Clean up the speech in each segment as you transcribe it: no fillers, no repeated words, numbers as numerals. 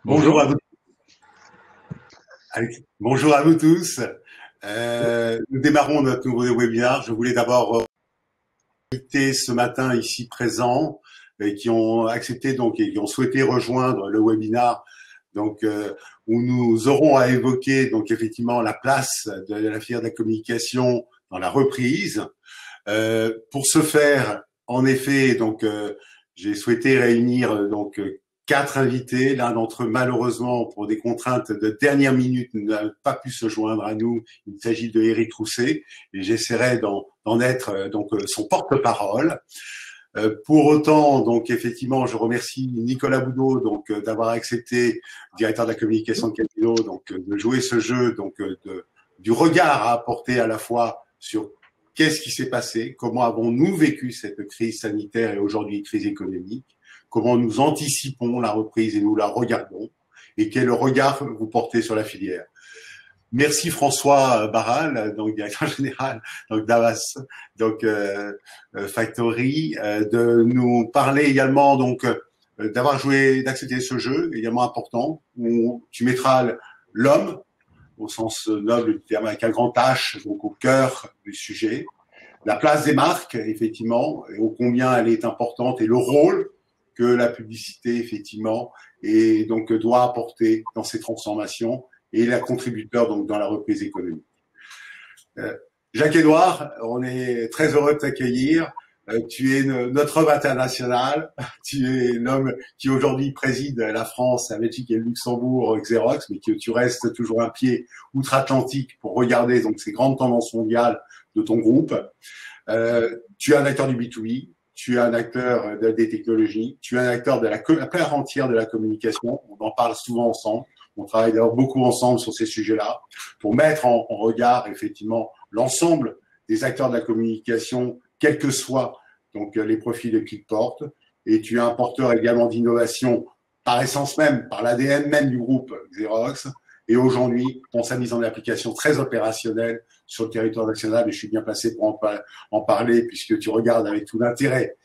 Bonjour Bonjour. à vous, bonjour à vous tous. Nous démarrons notre nouveau webinaire. Je voulais d'abord inviter ce matin ici présents qui ont accepté donc et qui ont souhaité rejoindre le webinaire donc où nous aurons à évoquer donc effectivement la place de la filière de la communication dans la reprise. Pour ce faire, en effet, donc j'ai souhaité réunir donc 4 invités. L'un d'entre eux, malheureusement, pour des contraintes de dernière minute, n'a pas pu se joindre à nous. Il s'agit de Éric Rousset et j'essaierai d'en être donc son porte-parole. Pour autant, donc effectivement, je remercie Nicolas Boudot donc d'avoir accepté, directeur de la communication de Casino, donc de jouer ce jeu, donc du regard à apporter à la fois sur qu'est-ce qui s'est passé, comment avons-nous vécu cette crise sanitaire et aujourd'hui crise économique, comment nous anticipons la reprise et nous la regardons, et quel regard vous portez sur la filière. Merci François Barral, donc directeur général donc d'Avas, donc Factory, de nous parler également donc d'accepter ce jeu également important où tu mettras l'homme au sens noble du terme avec un grand H, donc au cœur du sujet, la place des marques effectivement et ô combien elle est importante et le rôle que la publicité effectivement et donc doit apporter dans ces transformations et la contributeur donc dans la reprise économique. Jacques-Édouard, on est très heureux de t'accueillir. Tu es notre homme international. Tu es l'homme qui aujourd'hui préside la France, la Belgique et le Luxembourg, Xerox, mais que tu restes toujours un pied outre-Atlantique pour regarder donc ces grandes tendances mondiales de ton groupe. Tu es un acteur du B2B. Tu es un acteur des technologies. Tu es un acteur de la part entière de la communication. On en parle souvent ensemble. On travaille d'ailleurs beaucoup ensemble sur ces sujets-là pour mettre en regard effectivement l'ensemble des acteurs de la communication, quels que soient donc les profils qu'ils portent. Et tu es un porteur également d'innovation par essence même, par l'ADN même du groupe Xerox. Et aujourd'hui, pour sa mise en application très opérationnelle sur le territoire national, et je suis bien placé pour en parler puisque tu regardes avec tout l'intérêt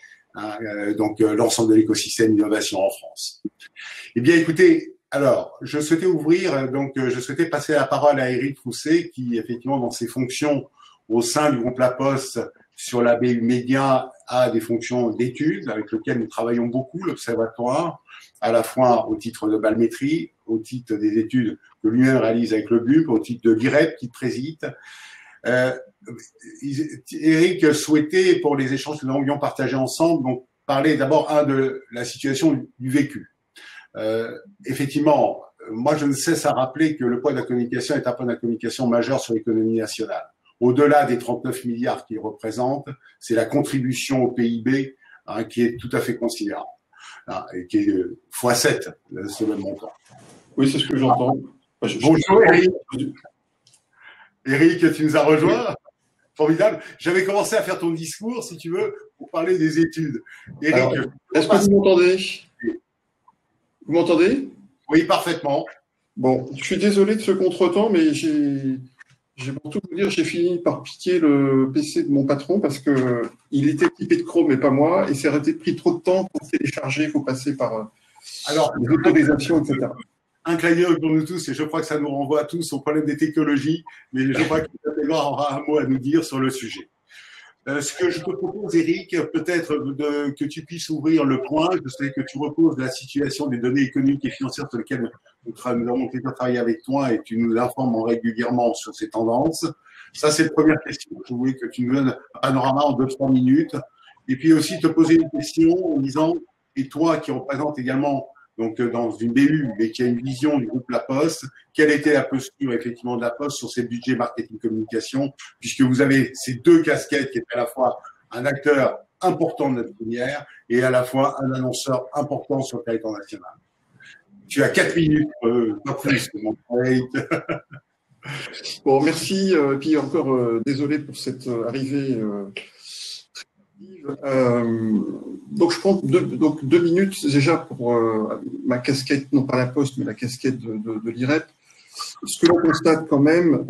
donc l'ensemble de l'écosystème d'innovation en France. Eh bien, écoutez, alors, je souhaitais passer la parole à Éric Rousset, qui, effectivement, dans ses fonctions au sein du groupe La Poste sur la BU Média, a des fonctions d'études avec lesquelles nous travaillons beaucoup, l'Observatoire, à la fois au titre de Balmétrie, au titre des études que lui-même réalise avec le BUP, au titre de l'IREP qu'il préside. Éric souhaitait, pour les échanges que nous avions partagés ensemble, donc parler d'abord de la situation du vécu. Effectivement, moi je ne cesse à rappeler que le poids de la communication est un poids de la communication majeur sur l'économie nationale. Au-delà des 39 milliards qu'il représente, c'est la contribution au PIB qui est tout à fait considérable et qui est x7 de ce même montant. Oui, c'est ce que j'entends. Bonjour Éric. Éric, tu nous as rejoint. Formidable. J'avais commencé à faire ton discours, si tu veux, pour parler des études. Éric, est-ce que vous m'entendez ? Vous m'entendez ? Oui, parfaitement. Bon, je suis désolé de ce contretemps, mais pour tout vous dire, j'ai fini par piquer le PC de mon patron parce que il était équipé de Chrome et pas moi, et ça aurait pris trop de temps pour télécharger, il faut passer par les autorisations, etc. Un clin d'œil pour nous tous, et je crois que ça nous renvoie tous au problème des technologies, mais je crois que Edouard aura un mot à nous dire sur le sujet. Ce que je te propose, Éric, peut-être que tu puisses ouvrir le point. Je sais que tu reposes la situation des données économiques et financières sur lesquelles nous avons travaillé avec toi et tu nous informes régulièrement sur ces tendances. Ça, c'est la première question. Je voulais que tu nous donnes un panorama en 2-3 minutes. Et puis aussi te poser une question en disant, et toi qui représente également donc dans une BU, mais qui a une vision du groupe La Poste, quelle était la posture effectivement de La Poste sur ses budgets marketing communication, puisque vous avez ces deux casquettes qui est à la fois un acteur important de notre filière et à la fois un annonceur important sur le territoire national. Tu as 4 minutes, pas plus, mon collègue. Bon, merci. Puis encore, désolé pour cette arrivée. Donc je prends 2 minutes déjà pour ma casquette, non pas La Poste, mais la casquette de l'IREP. Ce que l'on constate quand même,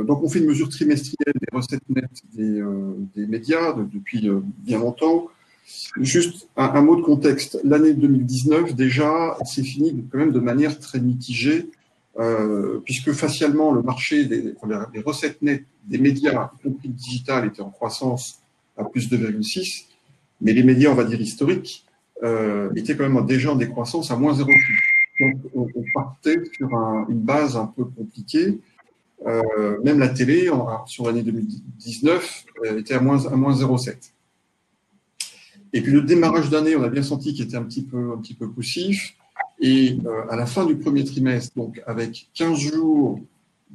donc on fait une mesure trimestrielle des recettes nettes des médias depuis bien longtemps. Juste un mot de contexte. L'année 2019, déjà, c'est fini quand même de manière très mitigée, puisque facialement, le marché les recettes nettes des médias, y compris le digital, étaient en croissance à plus de 2,6, mais les médias, on va dire historiques, étaient quand même déjà en décroissance à moins 0,6. Donc, on partait sur une base un peu compliquée. Même la télé, sur l'année 2019, était à moins 0,7. Et puis le démarrage d'année, on a bien senti qu'il était un petit peu poussif. Et à la fin du premier trimestre, donc avec 15 jours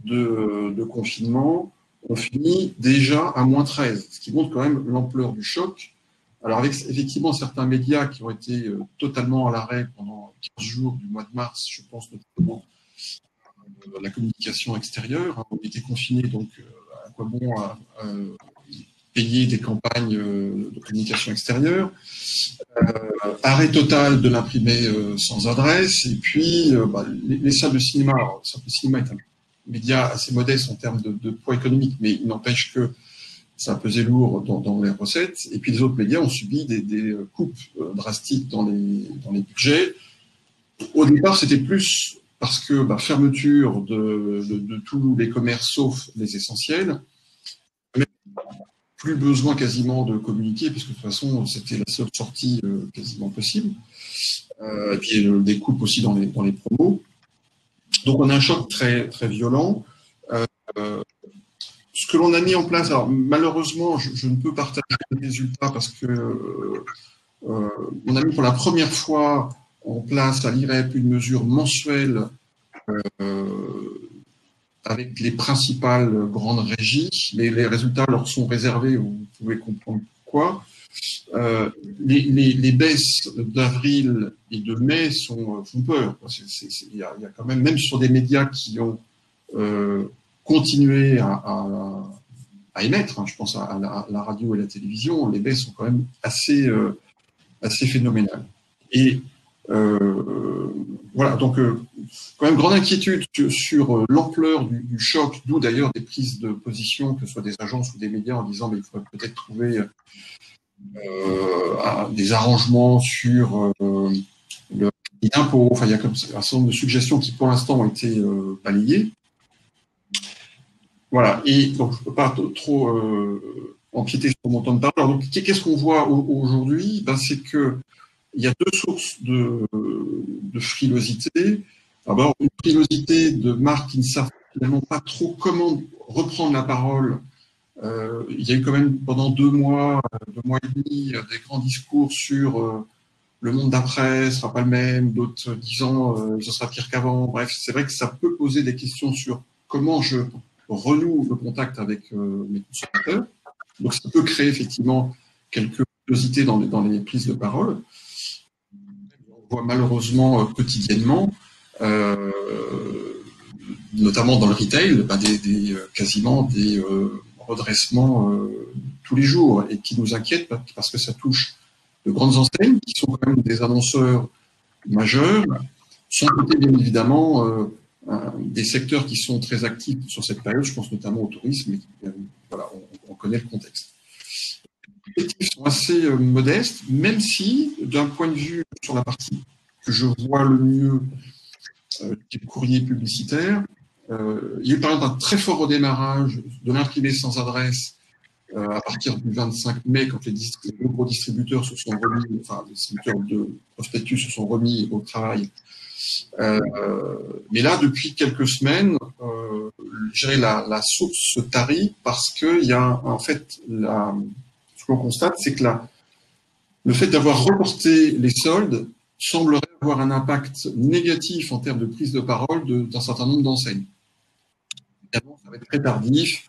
de confinement, on finit déjà à moins 13, ce qui montre quand même l'ampleur du choc. Alors avec effectivement certains médias qui ont été totalement à l'arrêt pendant 15 jours du mois de mars, je pense notamment à la communication extérieure. On était confinés, donc à quoi bon payer des campagnes de communication extérieure, arrêt total de l'imprimé sans adresse, et puis les salles de cinéma. Alors, le cinéma est un média assez modeste en termes de poids économique, mais il n'empêche que ça a pesé lourd dans les recettes. Et puis les autres médias ont subi des coupes drastiques dans les budgets. Au départ, c'était plus parce que fermeture de tous les commerces sauf les essentiels. Mais plus besoin quasiment de communiquer, parce que de toute façon, c'était la seule sortie quasiment possible. Et puis des coupes aussi dans les promos. Donc on a un choc très, très violent. Ce que l'on a mis en place, alors malheureusement, je ne peux partager les résultats parce que on a mis pour la première fois en place à l'IREP une mesure mensuelle avec les principales grandes régies. Les résultats leur sont réservés, vous pouvez comprendre pourquoi. Les baisses d'avril et de mai font peur. Il y a quand même sur des médias qui ont continué à émettre, hein, je pense à la radio et la télévision, les baisses sont quand même assez phénoménales. Et voilà, donc quand même grande inquiétude sur l'ampleur du choc, d'où d'ailleurs des prises de position, que ce soit des agences ou des médias, en disant mais il faudrait peut-être trouver des arrangements sur l'impôt. Enfin, il y a comme un certain nombre de suggestions qui pour l'instant ont été balayées. Voilà, et donc je ne peux pas trop empiéter sur mon temps de parole. Alors, donc, qu'est-ce qu'on voit aujourd'hui? C'est que il y a deux sources de frilosité. D'abord, une frilosité de marques qui ne savent finalement pas trop comment reprendre la parole. Il y a eu quand même pendant 2 mois et demi, des grands discours sur le monde d'après, ce sera pas le même, d'autres disant ce sera pire qu'avant. Bref, c'est vrai que ça peut poser des questions sur comment je renoue le contact avec mes consommateurs. Donc ça peut créer effectivement quelques frilosités dans les prises de parole. On voit malheureusement quotidiennement, notamment dans le retail, quasiment des redressements tous les jours, et qui nous inquiètent parce que ça touche de grandes enseignes qui sont quand même des annonceurs majeurs, sans compter bien évidemment des secteurs qui sont très actifs sur cette période, je pense notamment au tourisme, et voilà, on connaît le contexte. Les objectifs sont assez modestes, même si, d'un point de vue sur la partie que je vois le mieux, du courrier publicitaire, il y a eu par exemple un très fort redémarrage de l'imprimé sans adresse à partir du 25 mai, quand les gros distributeurs se sont remis, enfin les distributeurs de prospectus se sont remis au travail. Mais là, depuis quelques semaines, je dirais la source se tarit parce qu'il y a en fait ce qu'on constate, c'est que le fait d'avoir reporté les soldes semblerait avoir un impact négatif en termes de prise de parole d'un certain nombre d'enseignes. Évidemment, ça va être très tardif.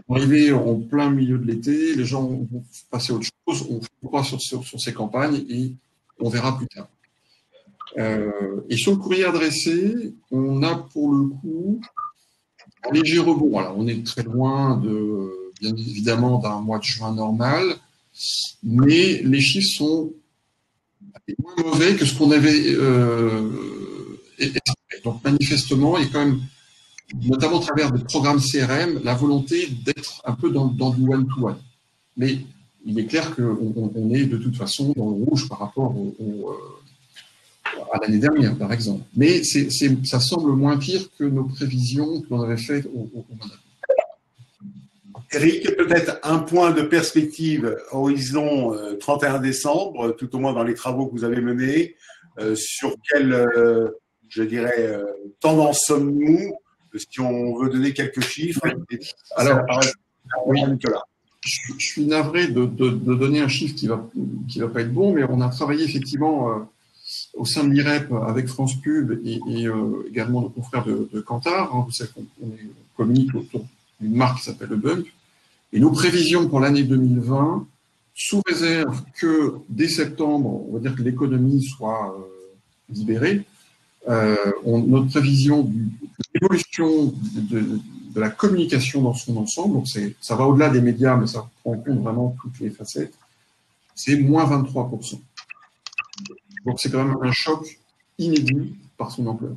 On va arriver en plein milieu de l'été, les gens vont passer à autre chose, on croit sur ces campagnes et on verra plus tard. Et sur le courrier adressé, on a pour le coup un léger rebond. Alors, on est très loin bien évidemment d'un mois de juin normal, mais les chiffres sont moins mauvais que ce qu'on avait espéré. Donc manifestement, il y a quand même, notamment à travers des programmes CRM, la volonté d'être un peu dans du one-to-one. Mais il est clair qu'on est de toute façon dans le rouge par rapport à l'année dernière, par exemple. Mais ça semble moins pire que nos prévisions que l'on avait faites au mois d'avril. Eric, peut-être un point de perspective horizon 31 décembre, tout au moins dans les travaux que vous avez menés, sur quelle, je dirais, tendance sommes-nous, si on veut donner quelques chiffres. Alors, oui, Nicolas. Je suis navré de donner un chiffre qui va pas être bon, mais on a travaillé effectivement au sein de l'IREP avec France Pub et également nos confrères de Kantar. Vous savez qu'on communique autour d'une marque qui s'appelle le Bump. Et nos prévisions pour l'année 2020, sous réserve que dès septembre, on va dire que l'économie soit libérée, notre prévision de l'évolution de la communication dans son ensemble, donc ça va au-delà des médias, mais ça prend en compte vraiment toutes les facettes, c'est moins 23%. Donc c'est quand même un choc inédit par son ampleur.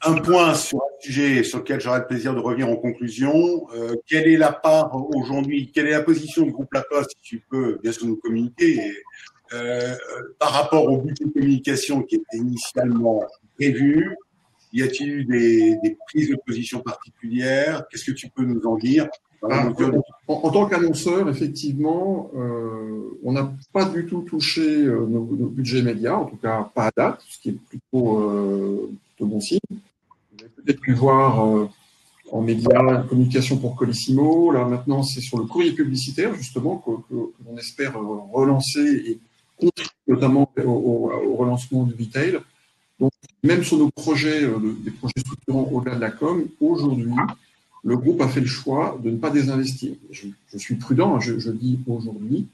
Un point sur un sujet sur lequel j'aurai le plaisir de revenir en conclusion. Quelle est la part aujourd'hui, quelle est la position du groupe La Poste, si tu peux bien sûr nous communiquer, par rapport au budget de communication qui était initialement prévu? Y a-t-il eu des prises de position particulières? Qu'est-ce que tu peux nous en dire? En tant qu'annonceur, effectivement, on n'a pas du tout touché nos budgets médias, en tout cas pas à date, ce qui est plutôt bon signe. Vous avez peut-être pu voir en médias, communication pour Colissimo. Là, maintenant, c'est sur le courrier publicitaire, justement, que l'on espère relancer et contribuer notamment au relancement du retail. Donc, même sur nos projets, des projets structurants au-delà de la com, aujourd'hui, le groupe a fait le choix de ne pas désinvestir. Je suis prudent, hein, je dis aujourd'hui.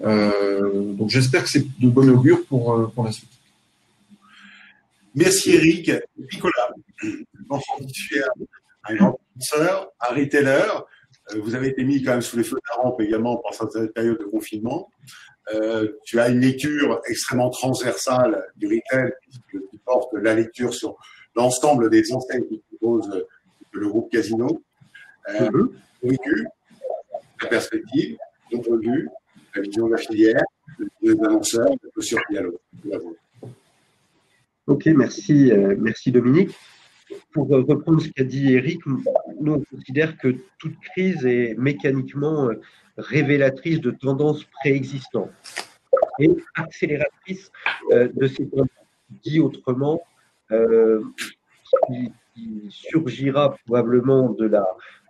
Donc, j'espère que c'est de bon augure pour la suite. Merci Eric. Nicolas, tu es un grand penseur, un retailer. Vous avez été mis quand même sous les feux de la rampe également pendant cette période de confinement. Tu as une lecture extrêmement transversale du retail qui porte la lecture sur l'ensemble des enseignes qui proposent le groupe Casino. Vécu, la perspective, ton point de vue, la vision de la filière, des annonceurs, le sur-dialogue. Ok, merci Dominique. Pour reprendre ce qu'a dit Eric, nous on considère que toute crise est mécaniquement révélatrice de tendances préexistantes et accélératrice de ces tendances. Dit autrement, qui surgira probablement de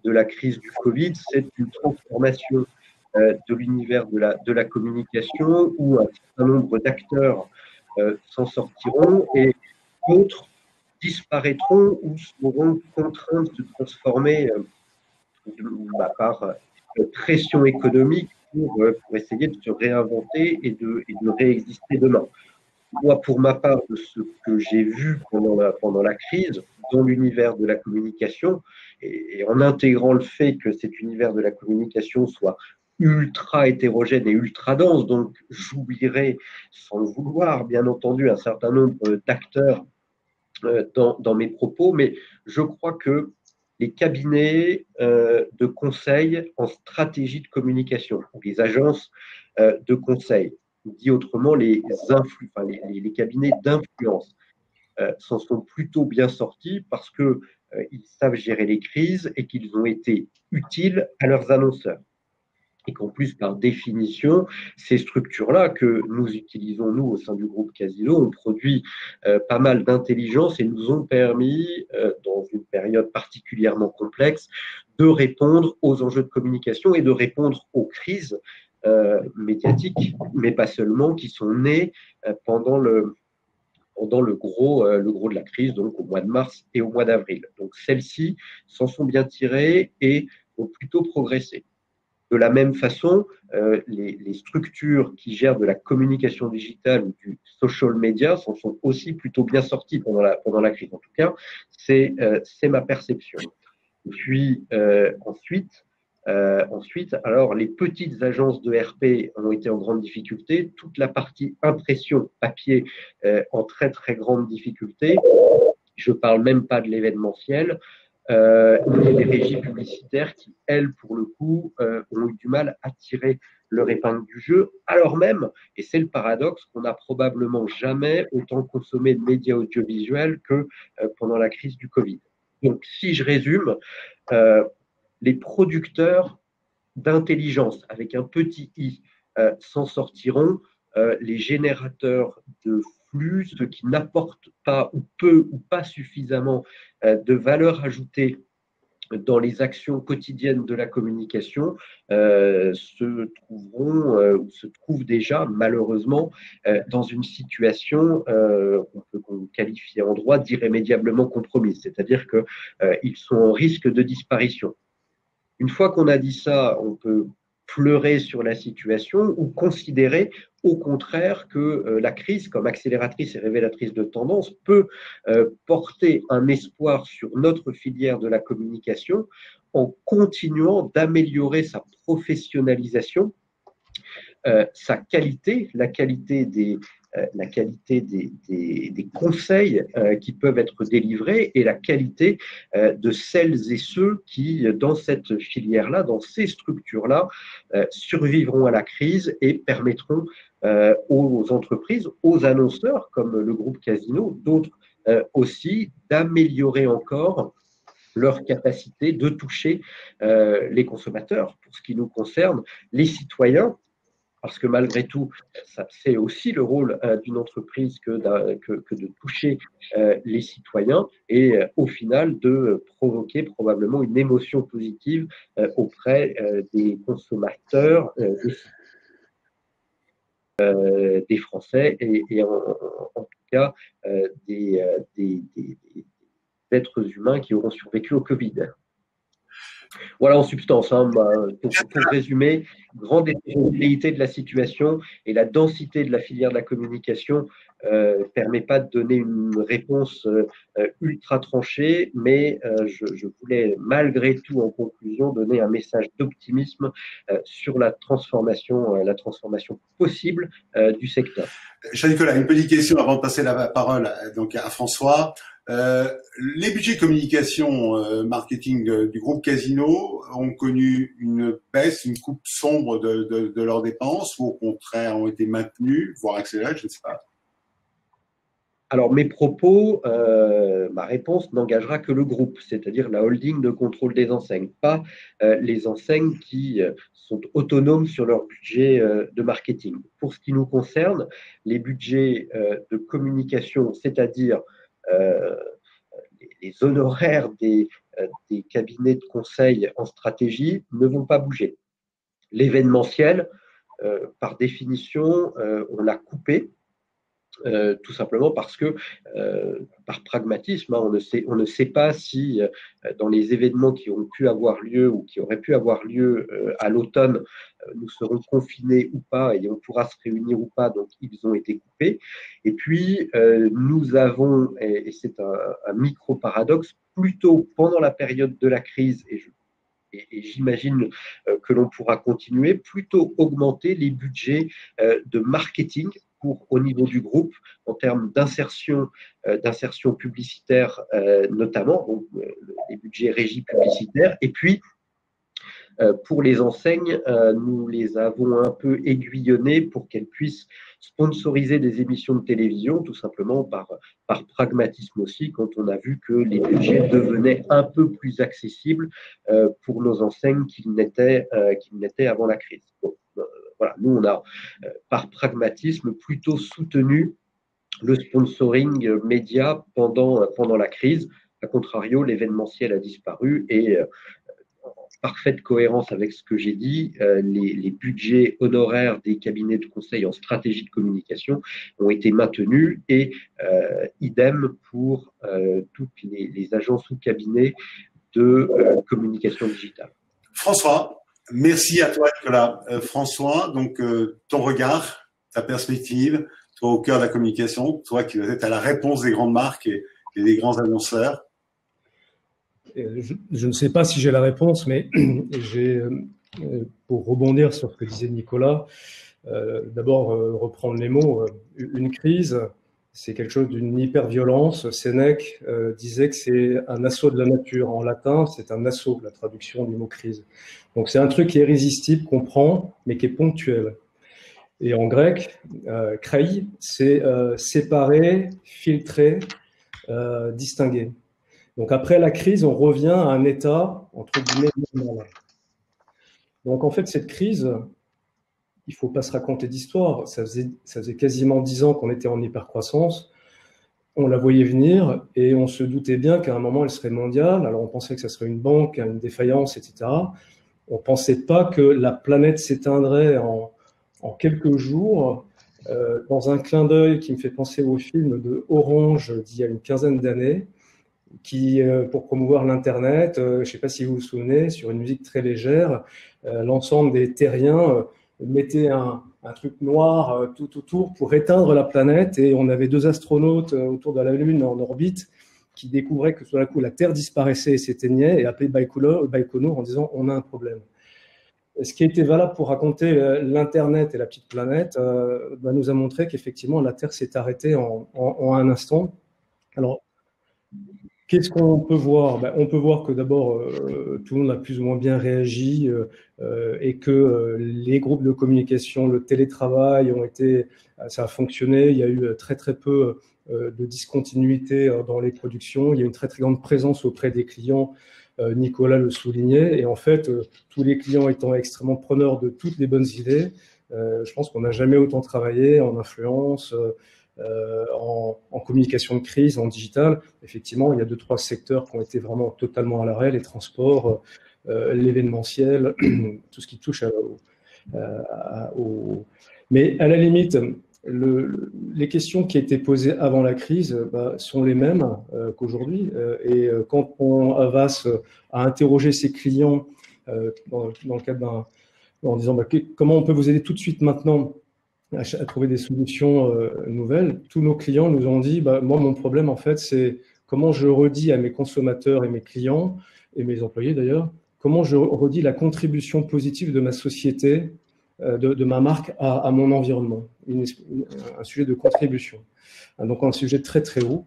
la crise du Covid, c'est une transformation de l'univers de la communication où un certain nombre d'acteurs s'en sortiront et d'autres disparaîtront ou seront contraints de se transformer par pression économique pour essayer de se réinventer et de réexister demain. Moi, pour ma part, de ce que j'ai vu pendant la crise, dans l'univers de la communication, et en intégrant le fait que cet univers de la communication soit ultra hétérogène et ultra dense, donc j'oublierai, sans le vouloir, bien entendu, un certain nombre d'acteurs dans mes propos, mais je crois que les cabinets de conseil en stratégie de communication, les agences de conseil, dit autrement les cabinets d'influence, s'en sont plutôt bien sortis parce que ils savent gérer les crises et qu'ils ont été utiles à leurs annonceurs. Et qu'en plus, par définition, ces structures-là que nous utilisons, nous, au sein du groupe Casino, ont produit pas mal d'intelligence et nous ont permis, dans une période particulièrement complexe, de répondre aux enjeux de communication et de répondre aux crises médiatiques, mais pas seulement, qui sont nées pendant le gros de la crise, donc au mois de mars et au mois d'avril. Donc celles-ci s'en sont bien tirées et ont plutôt progressé. De la même façon, les structures qui gèrent de la communication digitale ou du social media s'en sont aussi plutôt bien sorties pendant la crise. En tout cas, c'est ma perception. Et puis ensuite, alors les petites agences de RP ont été en grande difficulté. Toute la partie impression papier en très très grande difficulté. Je parle même pas de l'événementiel. Et les régies publicitaires qui, elles, pour le coup, ont eu du mal à tirer leur épingle du jeu, alors même, et c'est le paradoxe, qu'on n'a probablement jamais autant consommé de médias audiovisuels que pendant la crise du Covid. Donc, si je résume, les producteurs d'intelligence, avec un petit i, s'en sortiront. Les générateurs de flux, ceux qui n'apportent pas ou peu ou pas suffisamment de valeur ajoutée dans les actions quotidiennes de la communication, se trouveront ou se trouvent déjà malheureusement dans une situation qu'on peut qualifier en droit d'irrémédiablement compromise, c'est-à-dire qu'ils sont en risque de disparition. Une fois qu'on a dit ça, on peut pleurer sur la situation ou considérer au contraire que la crise, comme accélératrice et révélatrice de tendance, peut porter un espoir sur notre filière de la communication en continuant d'améliorer sa professionnalisation, sa qualité, la qualité des conseils qui peuvent être délivrés et la qualité de celles et ceux qui, dans cette filière-là, dans ces structures-là, survivront à la crise et permettront aux entreprises, aux annonceurs comme le groupe Casino, d'autres aussi, d'améliorer encore leur capacité de toucher les consommateurs. Pour ce qui nous concerne, les citoyens, parce que malgré tout, c'est aussi le rôle d'une entreprise que de toucher les citoyens et au final de provoquer probablement une émotion positive auprès des consommateurs, des Français et en tout cas des êtres humains qui auront survécu au Covid. Voilà en substance, hein, pour résumer, grande hétérogénéité de la situation et la densité de la filière de la communication ne permet pas de donner une réponse ultra tranchée, mais je voulais malgré tout en conclusion donner un message d'optimisme sur la transformation possible du secteur. Cher Nicolas, une petite question avant de passer la parole donc à François. Les budgets communication marketing du groupe Casino ont connu une baisse, une coupe sombre de leurs dépenses ou au contraire ont été maintenus, voire accélérés, je ne sais pas. Alors mes propos, ma réponse n'engagera que le groupe, c'est-à-dire la holding de contrôle des enseignes, pas les enseignes qui sont autonomes sur leur budget de marketing. Pour ce qui nous concerne, les budgets de communication, c'est-à-dire les honoraires des cabinets de conseil en stratégie ne vont pas bouger. L'événementiel, par définition, on l'a coupé, tout simplement parce que, par pragmatisme, hein, on ne sait pas si dans les événements qui ont pu avoir lieu ou qui auraient pu avoir lieu à l'automne, nous serons confinés ou pas et on pourra se réunir ou pas, donc ils ont été coupés. Et puis, nous avons, et c'est un micro-paradoxe, plutôt pendant la période de la crise, et j'imagine que l'on pourra continuer, plutôt augmenter les budgets de marketing au niveau du groupe en termes d'insertion publicitaire notamment, donc les budgets régie publicitaire. Et puis, pour les enseignes, nous les avons un peu aiguillonnées pour qu'elles puissent sponsoriser des émissions de télévision, tout simplement par pragmatisme aussi, quand on a vu que les budgets devenaient un peu plus accessibles pour nos enseignes qu'ils n'étaient avant la crise. Bon, voilà, nous, on a, par pragmatisme, plutôt soutenu le sponsoring média pendant la crise. A contrario, l'événementiel a disparu et en parfaite cohérence avec ce que j'ai dit, les budgets honoraires des cabinets de conseil en stratégie de communication ont été maintenus et idem pour toutes les agences ou cabinets de communication digitale. François, merci à toi, Nicolas. François, donc ton regard, ta perspective, toi au cœur de la communication, toi qui dois être à la réponse des grandes marques et des grands annonceurs. Je ne sais pas si j'ai la réponse, mais pour rebondir sur ce que disait Nicolas, d'abord reprendre les mots, une crise, c'est quelque chose d'une hyper-violence. Sénèque disait que c'est un assaut de la nature. En latin, c'est un assaut, la traduction du mot crise. Donc c'est un truc qui est irrésistible, qu'on prend, mais qui est ponctuel. Et en grec, krei, c'est séparer, filtrer, distinguer. Donc après la crise, on revient à un état, entre guillemets, normal. Donc en fait, cette crise, il ne faut pas se raconter d'histoire. Ça faisait quasiment 10 ans qu'on était en hypercroissance. On la voyait venir et on se doutait bien qu'à un moment, elle serait mondiale. Alors on pensait que ça serait une banque, une défaillance, etc. On ne pensait pas que la planète s'éteindrait en quelques jours, dans un clin d'œil qui me fait penser au film de Orange d'il y a une quinzaine d'années, qui, pour promouvoir l'Internet, je ne sais pas si vous vous souvenez, sur une musique très légère, l'ensemble des terriens mettaient un truc noir tout autour pour éteindre la planète, et on avait 2 astronautes autour de la Lune en orbite qui découvraient que tout d'un coup la Terre disparaissait et s'éteignait, et appelaient Baïkonour en disant « on a un problème ». Ce qui était valable pour raconter l'Internet et la petite planète nous a montré qu'effectivement la Terre s'est arrêtée en un instant. Alors, qu'est-ce qu'on peut voir? On peut voir que d'abord, tout le monde a plus ou moins bien réagi et que les groupes de communication, le télétravail ça a fonctionné. Il y a eu très très peu de discontinuité dans les productions. Il y a une très très grande présence auprès des clients. Nicolas le soulignait. Et en fait, tous les clients étant extrêmement preneurs de toutes les bonnes idées, je pense qu'on n'a jamais autant travaillé en influence, en communication de crise, en digital. Effectivement, il y a 2-3 secteurs qui ont été vraiment totalement à l'arrêt, les transports, l'événementiel, tout ce qui touche Mais à la limite, les questions qui étaient posées avant la crise sont les mêmes qu'aujourd'hui. Et quand on avance à interroger ses clients dans le cadre en disant comment on peut vous aider tout de suite maintenant à trouver des solutions nouvelles, tous nos clients nous ont dit moi, mon problème, en fait, c'est comment je redis à mes consommateurs et mes clients, et mes employés d'ailleurs, comment je redis la contribution positive de ma société, de ma marque à mon environnement. Un sujet de contribution. Donc, un sujet très, très haut.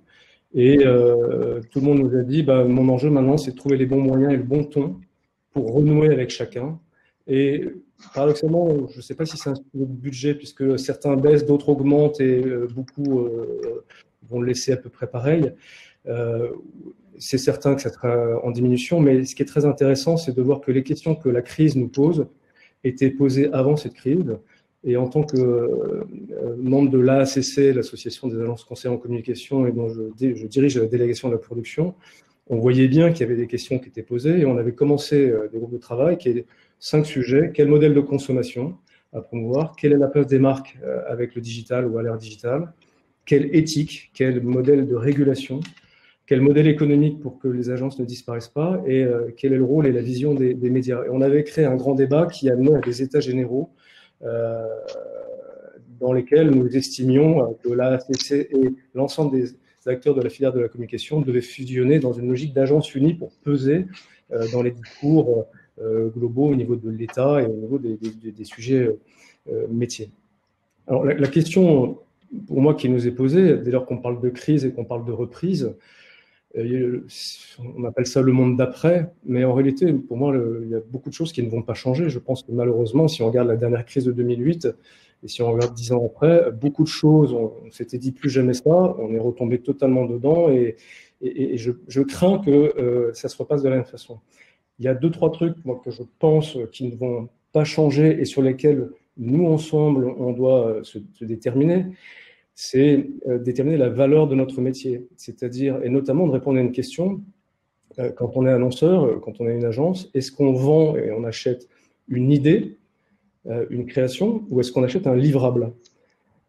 Et tout le monde nous a dit mon enjeu maintenant, c'est de trouver les bons moyens et le bon ton pour renouer avec chacun. Et paradoxalement, je ne sais pas si c'est un sujet de budget, puisque certains baissent, d'autres augmentent, et beaucoup vont le laisser à peu près pareil. C'est certain que ça sera en diminution, mais ce qui est très intéressant, c'est de voir que les questions que la crise nous pose étaient posées avant cette crise. Et en tant que membre de l'AACC, l'Association des agences conseillères en communication, et dont je dirige la délégation de la production, on voyait bien qu'il y avait des questions qui étaient posées, et on avait commencé des groupes de travail qui étaient 5 sujets. Quel modèle de consommation à promouvoir? Quelle est la place des marques avec le digital ou à l'ère digitale? Quelle éthique? Quel modèle de régulation? Quel modèle économique pour que les agences ne disparaissent pas? Et quel est le rôle et la vision des médias? Et on avait créé un grand débat qui a mené à des états généraux dans lesquels nous estimions que l'AACC et l'ensemble des acteurs de la filière de la communication devaient fusionner dans une logique d'agence unie pour peser dans les discours globaux au niveau de l'État et au niveau des sujets métiers. Alors la question, pour moi, qui nous est posée, dès lors qu'on parle de crise et qu'on parle de reprise, on appelle ça le monde d'après, mais en réalité, pour moi, il y a beaucoup de choses qui ne vont pas changer. Je pense que malheureusement, si on regarde la dernière crise de 2008 et si on regarde 10 ans après, beaucoup de choses, on s'était dit plus jamais ça, on est retombé totalement dedans, et je crains que ça se repasse de la même façon. Il y a 2-3 trucs, moi, que je pense qui ne vont pas changer et sur lesquels nous, ensemble, on doit se déterminer. C'est déterminer la valeur de notre métier, c'est-à-dire, et notamment de répondre à une question, quand on est annonceur, quand on est une agence, est-ce qu'on vend et on achète une idée, une création, ou est-ce qu'on achète un livrable,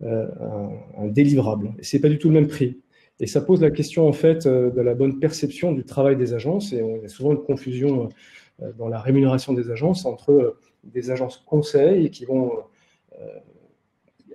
un délivrable? Et c'est pas du tout le même prix. Et ça pose la question, en fait, de la bonne perception du travail des agences, et il y a souvent une confusion dans la rémunération des agences entre des agences conseils qui vont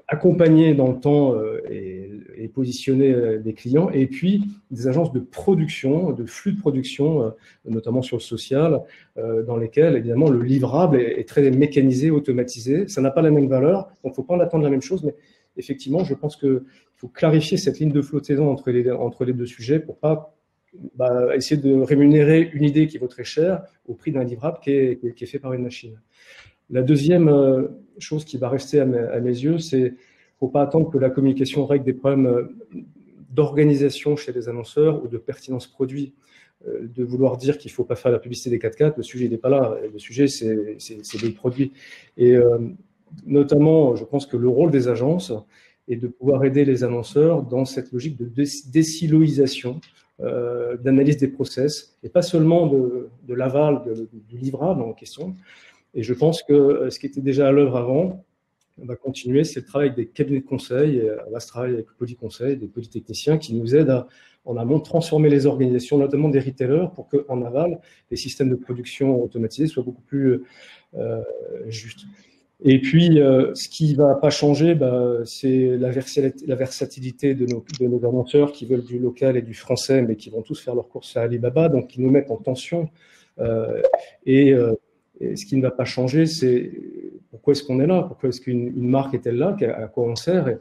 accompagner dans le temps et positionner des clients, et puis des agences de production, de flux de production, notamment sur le social, dans lesquelles, évidemment, le livrable est très mécanisé, automatisé. Ça n'a pas la même valeur, donc il ne faut pas en attendre la même chose, mais effectivement, je pense qu'il faut clarifier cette ligne de flottaison entre les deux sujets pour pas essayer de rémunérer une idée qui vaut très cher au prix d'un livrable qui est fait par une machine. La deuxième chose qui va rester à mes yeux, c'est faut pas attendre que la communication règle des problèmes d'organisation chez les annonceurs ou de pertinence produit. De vouloir dire qu'il ne faut pas faire la publicité des 4x4, le sujet n'est pas là. Le sujet, c'est les produits. Et notamment, je pense que le rôle des agences est de pouvoir aider les annonceurs dans cette logique de désiloisation, d'analyse des process, et pas seulement de l'aval du livrable en question. Et je pense que ce qui était déjà à l'œuvre avant, on va continuer, c'est le travail des cabinets de conseil. On va se travailler avec Polyconseil, des polytechniciens qui nous aident en amont transformer les organisations, notamment des retailers, pour qu'en aval, les systèmes de production automatisés soient beaucoup plus justes. Et puis, ce qui va pas changer, c'est la versatilité de nos annonceurs qui veulent du local et du français, mais qui vont tous faire leurs courses à Alibaba, donc qui nous mettent en tension. Et ce qui ne va pas changer, c'est pourquoi est-ce qu'on est là? Pourquoi est-ce qu'une marque est-elle là? À quoi on sert?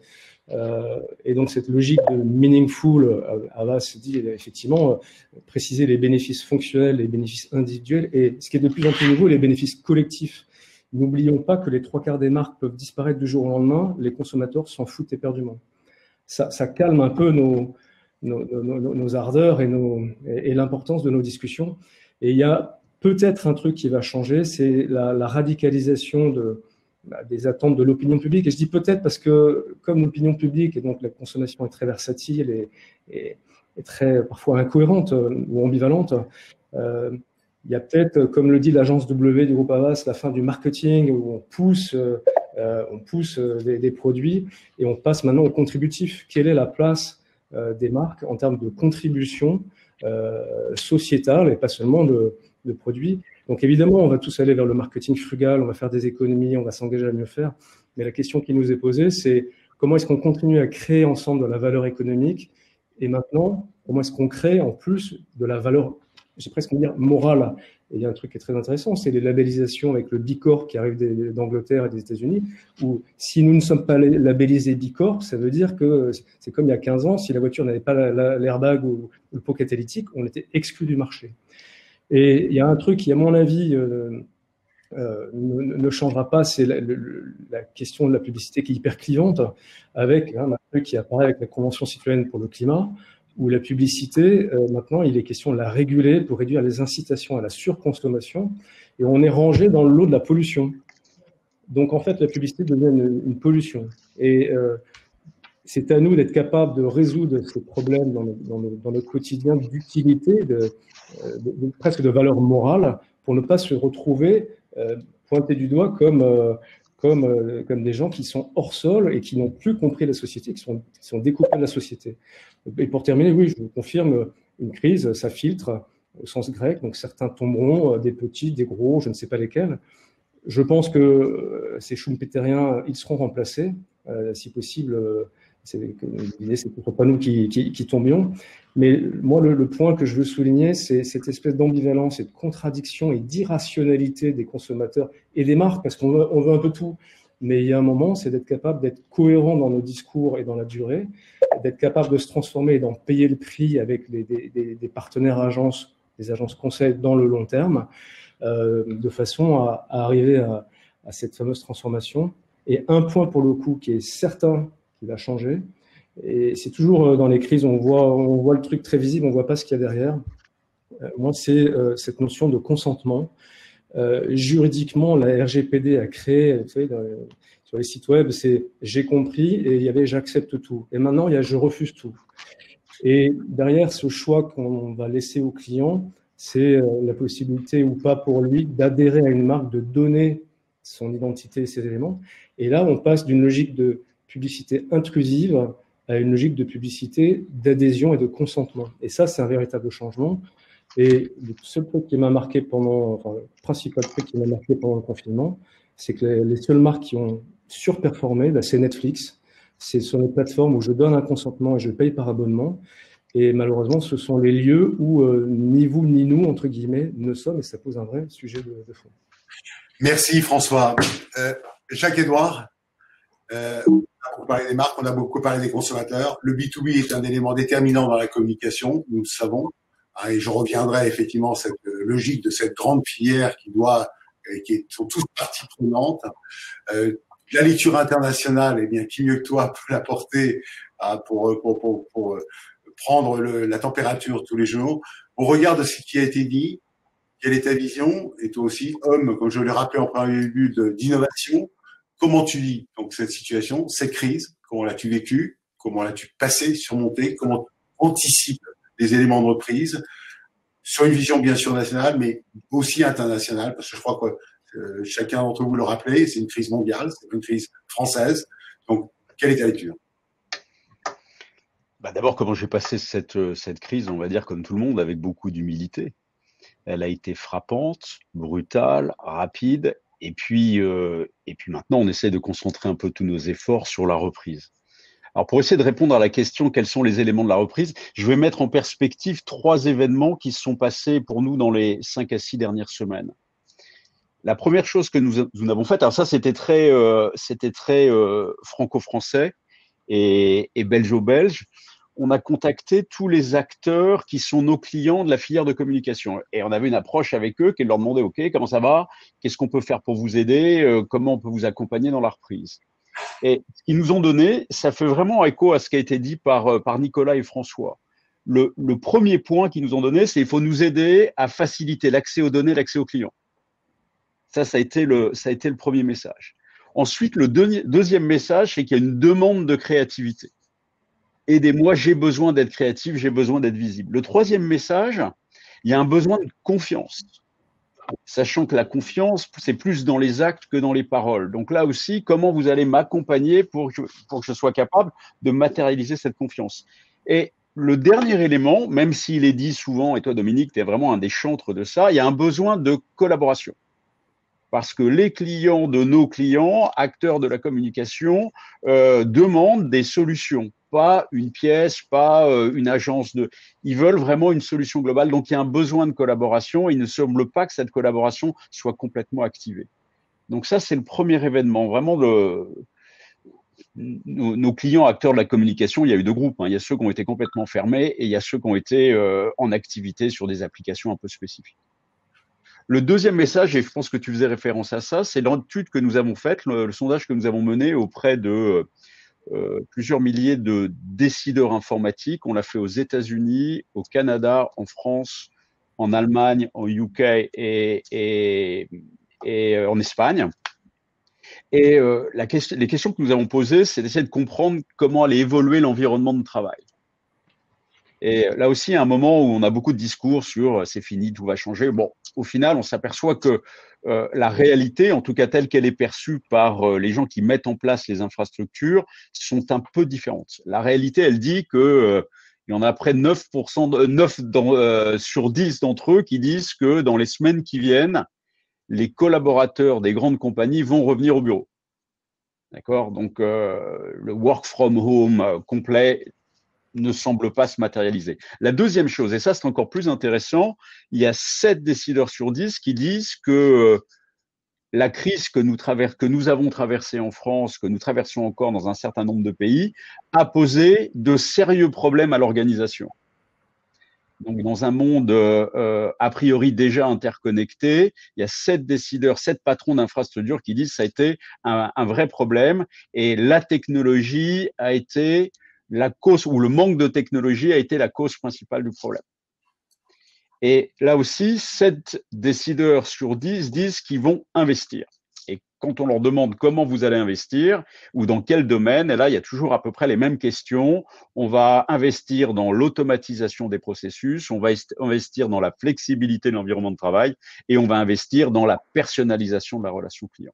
Et donc, cette logique de meaningful, Havas dit effectivement, préciser les bénéfices fonctionnels, les bénéfices individuels, et ce qui est de plus en plus nouveau, les bénéfices collectifs. N'oublions pas que les 3/4 des marques peuvent disparaître du jour au lendemain, les consommateurs s'en foutent éperdument. Ça calme un peu nos ardeurs et l'importance de nos discussions. Et il y a peut-être un truc qui va changer, c'est la radicalisation des attentes de l'opinion publique. Et je dis peut-être parce que comme l'opinion publique et donc la consommation est très versatile et très parfois incohérente ou ambivalente, il y a peut-être, comme le dit l'agence W du groupe Havas, la fin du marketing où on pousse des produits et on passe maintenant au contributif. Quelle est la place des marques en termes de contribution sociétale et pas seulement de produits? Donc évidemment, on va tous aller vers le marketing frugal, on va faire des économies, on va s'engager à mieux faire. Mais la question qui nous est posée, c'est comment est-ce qu'on continue à créer ensemble de la valeur économique? Et maintenant, comment est-ce qu'on crée en plus de la valeur, j'ai presque envie de dire, morale? Et il y a un truc qui est très intéressant, c'est les labellisations avec le B Corp qui arrive d'Angleterre et des États-Unis, où si nous ne sommes pas labellisés B Corp, ça veut dire que c'est comme il y a 15 ans, si la voiture n'avait pas l'airbag ou le pot catalytique, on était exclu du marché. Et il y a un truc qui, à mon avis, ne changera pas, c'est la question de la publicité qui est hyper clivante, avec un truc qui apparaît avec la Convention citoyenne pour le climat, où la publicité, maintenant, il est question de la réguler pour réduire les incitations à la surconsommation, et on est rangé dans le lot de la pollution. Donc, en fait, la publicité devient une pollution. Et c'est à nous d'être capables de résoudre ces problèmes dans notre quotidien d'utilité, presque de valeur morale, pour ne pas se retrouver pointés du doigt comme des gens qui sont hors sol et qui n'ont plus compris la société, qui sont découpés de la société. Et pour terminer, oui, je vous confirme, une crise, ça filtre au sens grec, donc certains tomberont, des petits, des gros, je ne sais pas lesquels. Je pense que ces schumpeteriens, ils seront remplacés, si possible. L'idée, c'est que ce ne soit pas nous qui tombions. Mais moi, le point que je veux souligner, c'est cette espèce d'ambivalence et de contradiction et d'irrationalité des consommateurs et des marques, parce qu'on veut un peu tout. Mais il y a un moment, c'est d'être capable d'être cohérent dans nos discours et dans la durée, d'être capable de se transformer et d'en payer le prix avec des partenaires agences, des agences conseils dans le long terme, de façon à arriver à cette fameuse transformation. Et un point pour le coup qui est certain qui va changer, et c'est toujours dans les crises, on voit le truc très visible, on voit pas ce qu'il y a derrière. Moi, c'est cette notion de consentement. Juridiquement, la RGPD a créé, vous savez, sur les sites web, c'est j'ai compris et il y avait j'accepte tout. Et maintenant, il y a je refuse tout. Et derrière ce choix qu'on va laisser au client, c'est la possibilité ou pas pour lui d'adhérer à une marque, de donner son identité et ses éléments. Et là, on passe d'une logique de publicité intrusive à une logique de publicité d'adhésion et de consentement. Et ça, c'est un véritable changement. Et le seul truc qui m'a marqué le principal truc qui m'a marqué pendant le confinement, c'est que les seules marques qui ont surperformé, c'est Netflix. C'est sur les plateformes où je donne un consentement et je paye par abonnement. Et malheureusement, ce sont les lieux où ni vous ni nous, entre guillemets, ne sommes, et ça pose un vrai sujet de fond. Merci François. Jacques-Édouard. On a beaucoup parlé des marques, on a beaucoup parlé des consommateurs. Le B2B est un élément déterminant dans la communication, nous le savons. Et je reviendrai effectivement à cette logique de cette grande filière qui sont toutes parties prenantes. La lecture internationale, eh bien, qui mieux que toi peut l'apporter pour prendre la température tous les jours. Au regard de ce qui a été dit, quelle est ta vision? Et toi aussi, homme, comme je l'ai rappelé en premier lieu, d'innovation, comment tu vis donc cette situation, cette crise? Comment l'as-tu vécue? Comment l'as-tu passée, surmontée? Comment tu anticipes les éléments de reprise sur une vision bien sûr nationale, mais aussi internationale, parce que je crois que chacun d'entre vous le rappelait, c'est une crise mondiale, c'est une crise française. Donc, quelle est ta lecture? D'abord, comment j'ai passé cette crise, on va dire comme tout le monde, avec beaucoup d'humilité. Elle a été frappante, brutale, rapide, et puis maintenant, on essaie de concentrer un peu tous nos efforts sur la reprise. Alors, pour essayer de répondre à la question, quels sont les éléments de la reprise, je vais mettre en perspective 3 événements qui se sont passés pour nous dans les 5 à 6 dernières semaines. La première chose que nous avons faite, alors ça, c'était très franco-français et belgeo-belge. On a contacté tous les acteurs qui sont nos clients de la filière de communication. Et on avait une approche avec eux qui leur demandait, OK, comment ça va? Qu'est-ce qu'on peut faire pour vous aider? Comment on peut vous accompagner dans la reprise? Et ce qu'ils nous ont donné, ça fait vraiment écho à ce qui a été dit par Nicolas et François. Le premier point qu'ils nous ont donné, c'est qu'il faut nous aider à faciliter l'accès aux données, l'accès aux clients. Ça a été le premier message. Ensuite, le deuxième message, c'est qu'il y a une demande de créativité. Aidez-moi, j'ai besoin d'être créatif, j'ai besoin d'être visible. Le troisième message, il y a un besoin de confiance. Sachant que la confiance, c'est plus dans les actes que dans les paroles. Donc là aussi, comment vous allez m'accompagner pour que je sois capable de matérialiser cette confiance? Et le dernier élément, même s'il est dit souvent, et toi Dominique, tu es vraiment un des chantres de ça, il y a un besoin de collaboration. Parce que les clients de nos clients, acteurs de la communication, demandent des solutions, pas une pièce, pas une agence de. Ils veulent vraiment une solution globale. Donc, il y a un besoin de collaboration. Il ne semble pas que cette collaboration soit complètement activée. Donc, ça, c'est le premier événement. Vraiment, nos clients acteurs de la communication, il y a eu 2 groupes. Il y a ceux qui ont été complètement fermés et il y a ceux qui ont été en activité sur des applications un peu spécifiques. Le deuxième message, et je pense que tu faisais référence à ça, c'est l'étude que nous avons faite, le sondage que nous avons mené auprès de plusieurs milliers de décideurs informatiques. On l'a fait aux États-Unis, au Canada, en France, en Allemagne, en UK et en Espagne. Et les questions que nous avons posées, c'est d'essayer de comprendre comment allait évoluer l'environnement de travail. Et là aussi, il y a un moment où on a beaucoup de discours sur c'est fini, tout va changer. Bon, au final, on s'aperçoit que la réalité, en tout cas telle qu'elle est perçue par les gens qui mettent en place les infrastructures, sont un peu différentes. La réalité, elle dit que il y en a près de 9 sur 10 d'entre eux qui disent que dans les semaines qui viennent, les collaborateurs des grandes compagnies vont revenir au bureau. D'accord? Donc, le work from home complet ne semble pas se matérialiser. La deuxième chose, et ça c'est encore plus intéressant, il y a 7 décideurs sur 10 qui disent que la crise que nous avons traversée en France, que nous traversons encore dans un certain nombre de pays, a posé de sérieux problèmes à l'organisation. Donc, dans un monde a priori déjà interconnecté, il y a 7 décideurs, 7 patrons d'infrastructures qui disent que ça a été un vrai problème et la technologie a été la cause, ou le manque de technologie a été la cause principale du problème. Et là aussi, 7 décideurs sur 10 disent qu'ils vont investir. Et quand on leur demande comment vous allez investir ou dans quel domaine, et là, il y a toujours à peu près les mêmes questions. On va investir dans l'automatisation des processus, on va investir dans la flexibilité de l'environnement de travail et on va investir dans la personnalisation de la relation client.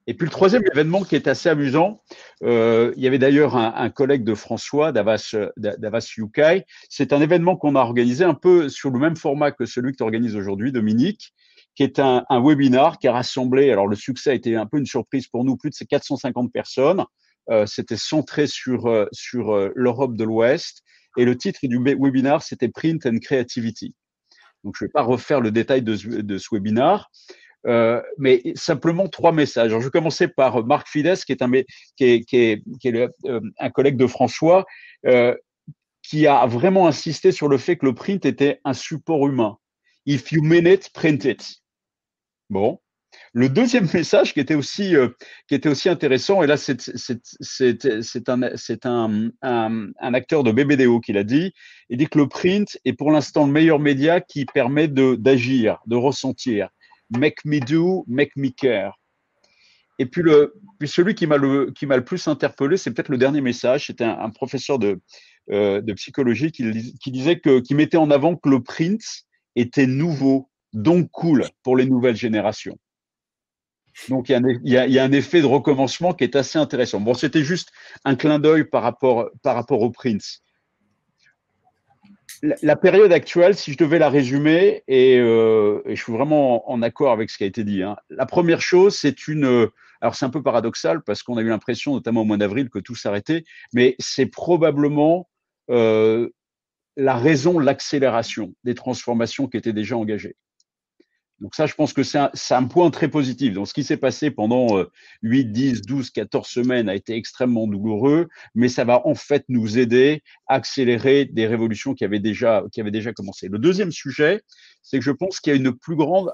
Et puis le troisième événement qui est assez amusant, il y avait d'ailleurs un collègue de François d'Avas UK. C'est un événement qu'on a organisé un peu sur le même format que celui que tu organises aujourd'hui, Dominique, qui est un webinar qui a rassemblé, alors le succès a été un peu une surprise pour nous, plus de 450 personnes. C'était centré sur l'Europe de l'Ouest. Et le titre du webinar, c'était Print and Creativity. Donc je ne vais pas refaire le détail de ce webinar. mais simplement 3 messages. Alors, je vais commencer par Marc Fides, qui est un collègue de François, qui a vraiment insisté sur le fait que le print était un support humain. If you mean it, print it. Bon. Le deuxième message qui était aussi intéressant, et là c'est un acteur de BBDO qui l'a dit, il dit que le print est pour l'instant le meilleur média qui permet d'agir, de ressentir. Make me do, make me care. Et puis celui qui m'a le plus interpellé, c'est peut-être le dernier message. C'était un professeur de psychologie qui disait qui mettait en avant que le print était nouveau, donc cool pour les nouvelles générations. Donc, il y a un effet de recommencement qui est assez intéressant. Bon, c'était juste un clin d'œil par rapport au print. La période actuelle, si je devais la résumer, et je suis vraiment en accord avec ce qui a été dit, hein. La première chose, alors c'est un peu paradoxal parce qu'on a eu l'impression, notamment au mois d'avril, que tout s'arrêtait, mais c'est probablement la raison, l'accélération des transformations qui étaient déjà engagées. Donc ça, je pense que c'est un point très positif. Donc ce qui s'est passé pendant 8, 10, 12, 14 semaines a été extrêmement douloureux, mais ça va en fait nous aider à accélérer des révolutions qui avaient déjà commencé. Le deuxième sujet, c'est que je pense qu'il y a une plus grande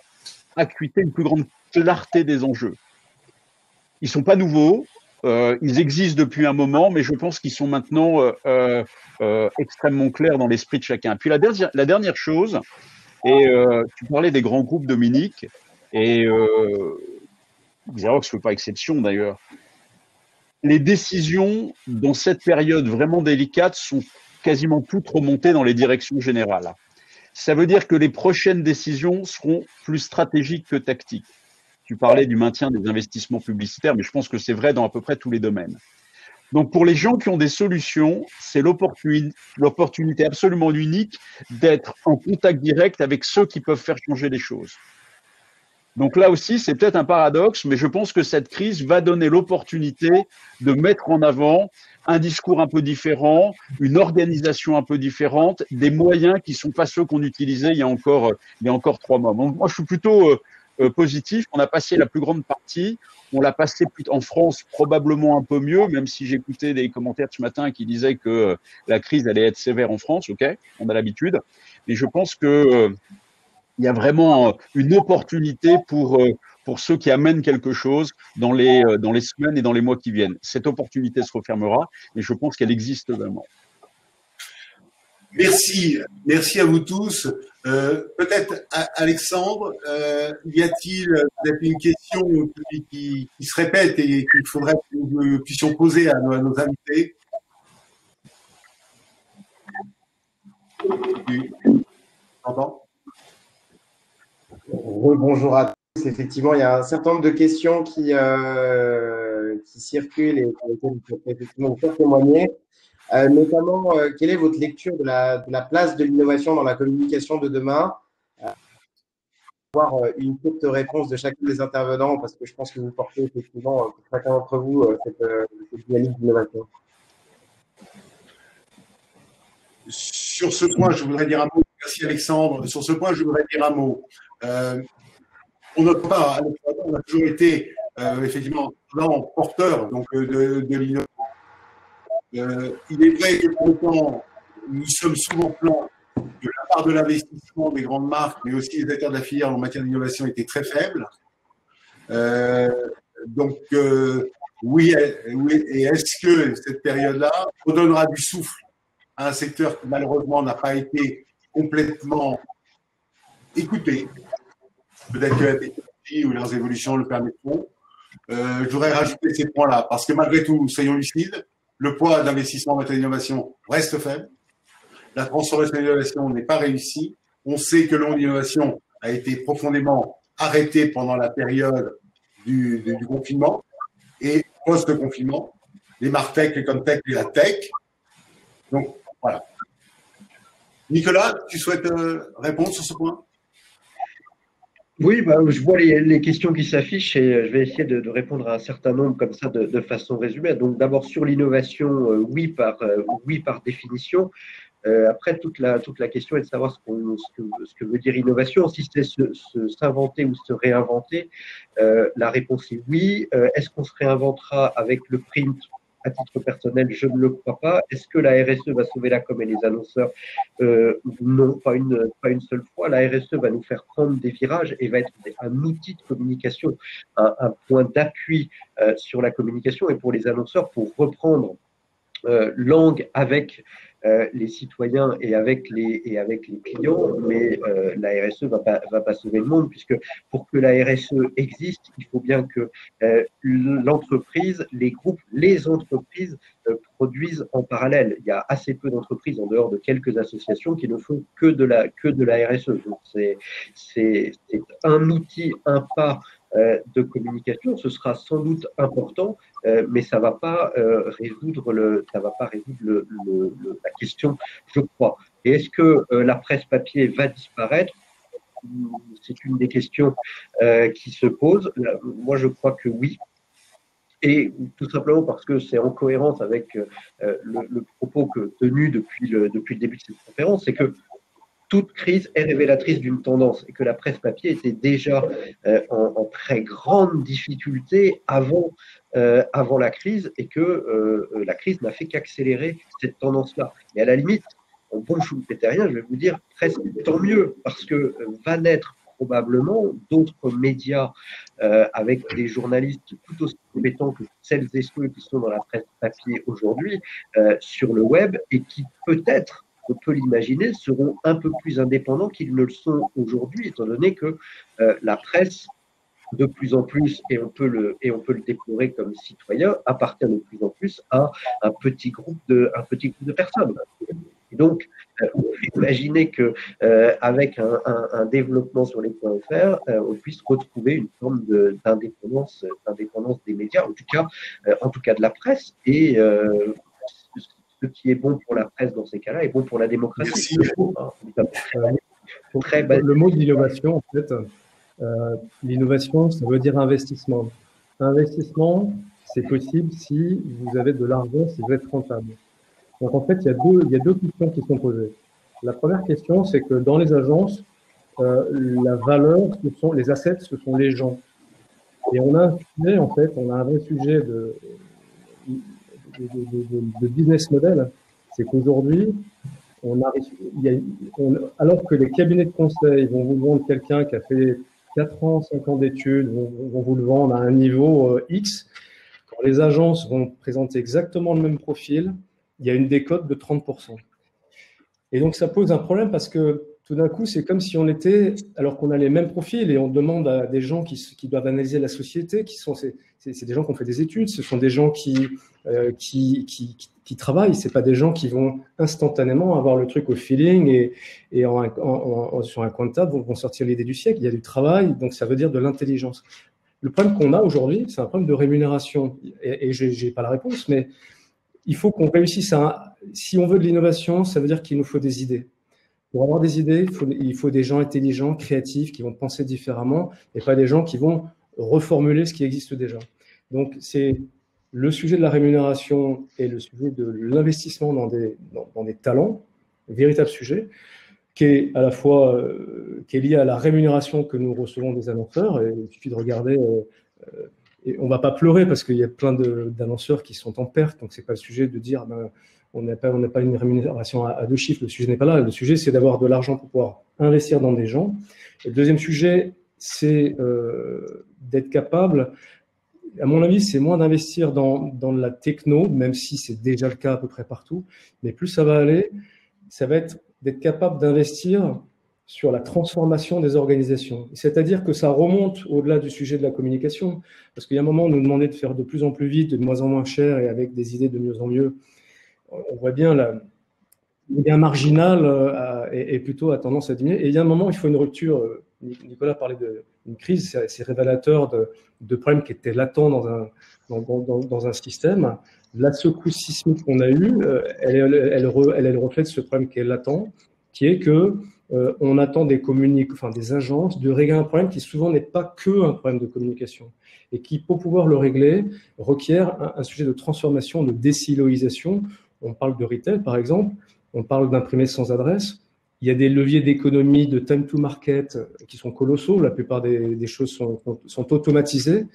acuité, une plus grande clarté des enjeux. Ils sont pas nouveaux, ils existent depuis un moment, mais je pense qu'ils sont maintenant extrêmement clairs dans l'esprit de chacun. Puis la dernière chose, et tu parlais des grands groupes, Dominique, et Xerox ne fait pas exception d'ailleurs. Les décisions dans cette période vraiment délicate sont quasiment toutes remontées dans les directions générales. Ça veut dire que les prochaines décisions seront plus stratégiques que tactiques. Tu parlais du maintien des investissements publicitaires, mais je pense que c'est vrai dans à peu près tous les domaines. Donc, pour les gens qui ont des solutions, c'est l'opportunité absolument unique d'être en contact direct avec ceux qui peuvent faire changer les choses. Donc là aussi, c'est peut-être un paradoxe, mais je pense que cette crise va donner l'opportunité de mettre en avant un discours un peu différent, une organisation un peu différente, des moyens qui ne sont pas ceux qu'on utilisait il y a encore 3 mois. Donc, moi, je suis plutôt positif. On a passé la plus grande partie. On l'a passé en France probablement un peu mieux, même si j'écoutais des commentaires ce matin qui disaient que la crise allait être sévère en France. Ok, on a l'habitude. Mais je pense que il y a vraiment une opportunité pour ceux qui amènent quelque chose dans les semaines et dans les mois qui viennent. Cette opportunité se refermera, mais je pense qu'elle existe vraiment. Merci à vous tous. Peut-être Alexandre, y a-t-il peut-être une question qui se répète et qu'il faudrait que nous puissions poser à nos invités? Tu entends? Bonjour à tous. Effectivement, il y a un certain nombre de questions qui circulent et pour lesquelles vous pouvez effectivement vous faire témoigner. Notamment, quelle est votre lecture de la place de l'innovation dans la communication de demain? Avoir une courte réponse de chacun des intervenants, parce que je pense que vous portez effectivement, pour chacun d'entre vous, cette dynamique d'innovation. Sur ce point, je voudrais dire un mot. Merci Alexandre. Sur ce point, je voudrais dire un mot. On n'a pas, on a toujours été effectivement porteur donc de l'innovation. Il est vrai que pour autant, nous sommes souvent plaints que la part de l'investissement des grandes marques, mais aussi des acteurs de la filière en matière d'innovation était très faible. Donc, oui, et est-ce que cette période-là redonnera du souffle à un secteur qui malheureusement n'a pas été complètement écouté? Peut-être que la technologie ou leurs évolutions le permettront. Je voudrais rajouter ces points-là, parce que malgré tout, soyons lucides, le poids d'investissement en matière d'innovation reste faible. La transformation de l'innovation n'est pas réussie. On sait que l'innovation a été profondément arrêtée pendant la période du confinement et post-confinement. Les Martech, les Comtech et la tech. Donc, voilà. Nicolas, tu souhaites répondre sur ce point? Oui, je vois les questions qui s'affichent et je vais essayer de répondre à un certain nombre comme ça de façon résumée. Donc d'abord sur l'innovation, oui par définition. Après, toute la question est de savoir ce que veut dire innovation. Si c'est s'inventer ou se réinventer, la réponse est oui. Est-ce qu'on se réinventera avec le print? À titre personnel, je ne le crois pas. Est-ce que la RSE va sauver la com et les annonceurs? Non, pas une seule fois. La RSE va nous faire prendre des virages et va être un outil de communication, un point d'appui sur la communication et pour les annonceurs pour reprendre langue avec les citoyens et avec les clients, mais la RSE va pas sauver le monde, puisque pour que la RSE existe, il faut bien que l'entreprise, les groupes, les entreprises produisent en parallèle. Il y a assez peu d'entreprises en dehors de quelques associations qui ne font que de la RSE. Donc c'est un outil, un pas de communication. Ce sera sans doute important, mais ça va pas résoudre la question, je crois. Et est-ce que la presse papier va disparaître? C'est une des questions qui se posent. Moi, je crois que oui. Et tout simplement parce que c'est en cohérence avec le propos tenu depuis le début de cette conférence, c'est que toute crise est révélatrice d'une tendance et que la presse papier était déjà en très grande difficulté avant la crise et que la crise n'a fait qu'accélérer cette tendance-là. Et à la limite, en bon schumpeterien, je vais vous dire presque tant mieux, parce que va naître probablement d'autres médias avec des journalistes tout aussi compétents que celles et ceux qui sont dans la presse papier aujourd'hui sur le web et qui peut-être, on peut l'imaginer, seront un peu plus indépendants qu'ils ne le sont aujourd'hui, étant donné que la presse, de plus en plus, et on peut le déplorer comme citoyen, appartient de plus en plus à un petit groupe de personnes. Et donc, on peut imaginer que avec un développement sur les points .fr, on puisse retrouver une forme d'indépendance des médias, en tout cas de la presse, et ce qui est bon pour la presse dans ces cas-là est bon pour la démocratie. Le mot d'innovation, en fait, l'innovation, ça veut dire investissement. Investissement, c'est possible si vous avez de l'argent, si vous êtes rentable. Donc, en fait, il y a deux questions qui sont posées. La première question, c'est que dans les agences, la valeur, les assets, ce sont les gens. Et on a un sujet, en fait, on a un vrai sujet de business model, c'est qu'aujourd'hui, alors que les cabinets de conseil vont vous vendre quelqu'un qui a fait 4 ans, 5 ans d'études, vont vous le vendre à un niveau X, quand les agences vont présenter exactement le même profil, il y a une décote de 30%. Et donc, ça pose un problème parce que tout d'un coup, c'est comme si on était, alors qu'on a les mêmes profils et on demande à des gens qui doivent analyser la société, c'est des gens qui ont fait des études, ce sont des gens qui travaillent, c'est pas des gens qui vont instantanément avoir le truc au feeling et sur un coin de table vont sortir l'idée du siècle. Il y a du travail, donc ça veut dire de l'intelligence. Le problème qu'on a aujourd'hui, c'est un problème de rémunération et j'ai pas la réponse, mais il faut qu'on réussisse si on veut de l'innovation, ça veut dire qu'il nous faut des idées. Pour avoir des idées, il faut des gens intelligents, créatifs, qui vont penser différemment et pas des gens qui vont reformuler ce qui existe déjà. Donc, c'est le sujet de la rémunération et le sujet de l'investissement dans des talents, un véritable sujet, qui est à la fois qui est lié à la rémunération que nous recevons des annonceurs. Et il suffit de regarder, et on ne va pas pleurer parce qu'il y a plein d'annonceurs qui sont en perte, donc ce n'est pas le sujet de dire on n'a pas une rémunération à 2 chiffres, le sujet n'est pas là. Le sujet, c'est d'avoir de l'argent pour pouvoir investir dans des gens. Et le deuxième sujet, c'est d'être capable, à mon avis, c'est moins d'investir dans la techno, même si c'est déjà le cas à peu près partout, mais plus ça va aller, ça va être d'être capable d'investir sur la transformation des organisations. C'est-à-dire que ça remonte au-delà du sujet de la communication, parce qu'il y a un moment, on nous demandait de faire de plus en plus vite, de moins en moins cher et avec des idées de mieux en mieux. On voit bien le gain marginal est plutôt à tendance à diminuer. Et il y a un moment, il faut une rupture. Nicolas parlait d'une crise, c'est révélateur de problèmes qui étaient latents dans un système. La secousse sismique qu'on a eue, elle reflète ce problème qui est latent, qui est que on attend des agences de régler un problème qui souvent n'est pas que un problème de communication et qui, pour pouvoir le régler, requiert un sujet de transformation, de désiloisation. On parle de retail, par exemple. On parle d'imprimés sans adresse. Il y a des leviers d'économie, de time to market qui sont colossaux. La plupart des choses sont automatisées.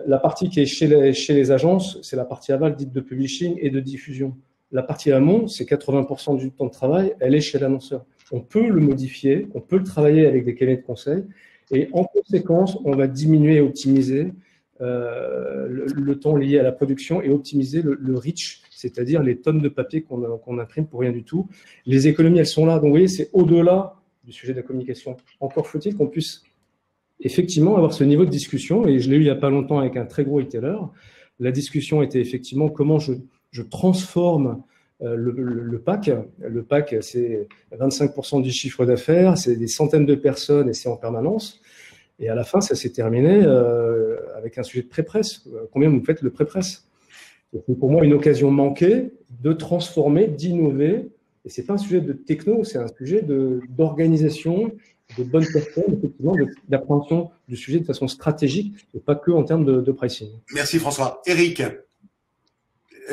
La partie qui est chez les agences, c'est la partie aval dite de publishing et de diffusion. La partie amont, c'est 80% du temps de travail, elle est chez l'annonceur. On peut le modifier, on peut le travailler avec des cabinets de conseil et en conséquence, on va diminuer et optimiser le temps lié à la production et optimiser le reach, c'est-à-dire les tonnes de papier qu'on imprime pour rien du tout. Les économies, elles sont là. Donc, vous voyez, c'est au-delà du sujet de la communication. Encore faut-il qu'on puisse effectivement avoir ce niveau de discussion, et je l'ai eu il n'y a pas longtemps avec un très gros retailer. La discussion était effectivement comment je transforme le pack. Le pack, c'est 25% du chiffre d'affaires, c'est des centaines de personnes et c'est en permanence. Et à la fin, ça s'est terminé avec un sujet de pré-presse. Combien vous faites le pré-presse? C'est pour moi une occasion manquée de transformer, d'innover. Et c'est pas un sujet de techno, c'est un sujet d'organisation, de bonnes personnes, effectivement, d'appréhension du sujet de façon stratégique et pas que en termes de pricing. Merci François. Eric,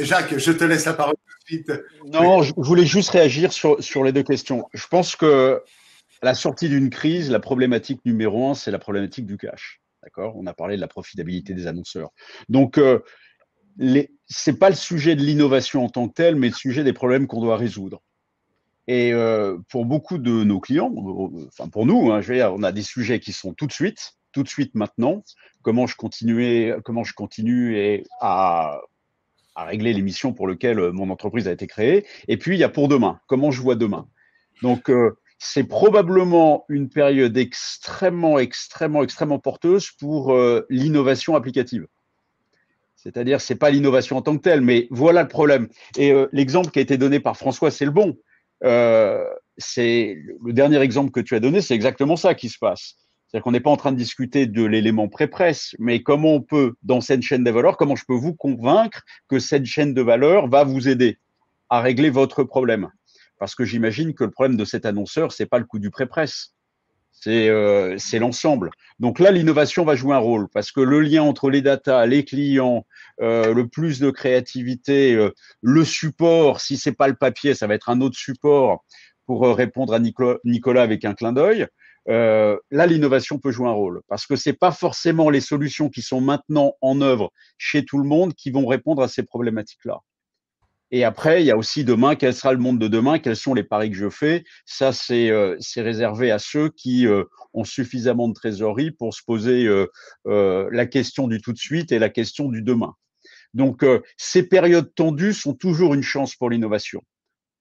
Jacques, je te laisse la parole tout de suite. Non, je voulais juste réagir sur les deux questions. Je pense que à la sortie d'une crise, la problématique numéro 1, c'est la problématique du cash. D'accord? On a parlé de la profitabilité des annonceurs. Donc, c'est pas le sujet de l'innovation en tant que tel, mais le sujet des problèmes qu'on doit résoudre. Et pour beaucoup de nos clients, enfin pour nous, je veux dire, on a des sujets qui sont tout de suite maintenant. Comment je continue à régler les missions pour lesquelles mon entreprise a été créée. Et puis il y a pour demain. Comment je vois demain. Donc c'est probablement une période extrêmement porteuse pour l'innovation applicative. C'est-à-dire, c'est pas l'innovation en tant que telle, mais voilà le problème. Et l'exemple qui a été donné par François, c'est le bon. C'est le dernier exemple que tu as donné, c'est exactement ça qui se passe. C'est-à-dire qu'on n'est pas en train de discuter de l'élément pré-presse, mais comment on peut, dans cette chaîne de valeur, comment je peux vous convaincre que cette chaîne de valeur va vous aider à régler votre problème. Parce que j'imagine que le problème de cet annonceur, c'est pas le coût du pré-presse. C'est l'ensemble. Donc là, l'innovation va jouer un rôle parce que le lien entre les data, les clients, le plus de créativité, le support, si c'est pas le papier, ça va être un autre support pour répondre à Nicolas avec un clin d'œil. Là, l'innovation peut jouer un rôle parce que c'est pas forcément les solutions qui sont maintenant en œuvre chez tout le monde qui vont répondre à ces problématiques-là. Et après, il y a aussi demain, quel sera le monde de demain, quels sont les paris que je fais. Ça, c'est réservé à ceux qui ont suffisamment de trésorerie pour se poser la question du tout de suite et la question du demain. Donc, ces périodes tendues sont toujours une chance pour l'innovation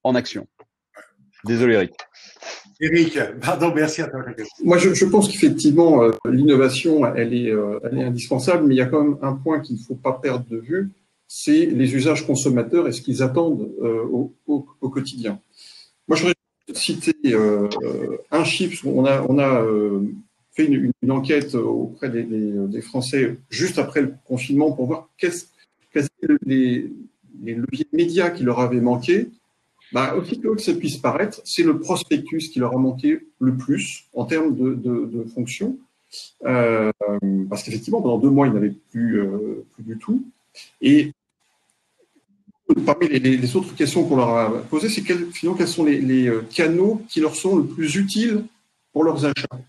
en action. Désolé, Eric. Eric, pardon, merci à toi. Moi, je pense qu'effectivement, l'innovation, elle est indispensable, mais il y a quand même un point qu'il ne faut pas perdre de vue, c'est les usages consommateurs et ce qu'ils attendent au quotidien. Moi, je voudrais citer un chiffre. On a fait une enquête auprès des Français juste après le confinement pour voir quels étaient les leviers médias qui leur avaient manqué. Aussitôt que ça puisse paraître, c'est le prospectus qui leur a manqué le plus en termes de fonction. Parce qu'effectivement, pendant 2 mois, ils n'avaient plus du tout. Et parmi les autres questions qu'on leur a posées, c'est finalement quels sont les canaux qui leur sont le plus utiles pour leurs achats.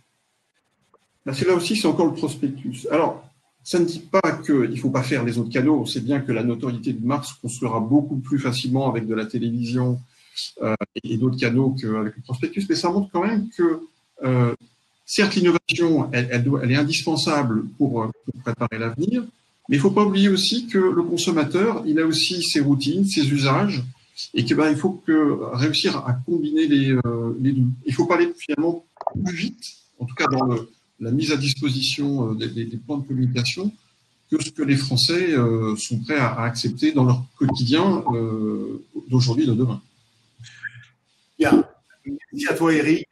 C'est là aussi, c'est encore le prospectus. Alors, ça ne dit pas qu'il ne faut pas faire les autres canaux. On sait bien que la notoriété de marque se construira beaucoup plus facilement avec de la télévision et d'autres canaux qu'avec le prospectus, mais ça montre quand même que certes, l'innovation, elle est indispensable pour préparer l'avenir, mais il ne faut pas oublier aussi que le consommateur, il a aussi ses routines, ses usages, et que il faut réussir à combiner les deux. Il ne faut pas aller finalement plus vite, en tout cas dans la mise à disposition des plans de communication, que ce que les Français sont prêts à accepter dans leur quotidien d'aujourd'hui et de demain. Bien. Merci à toi, Eric.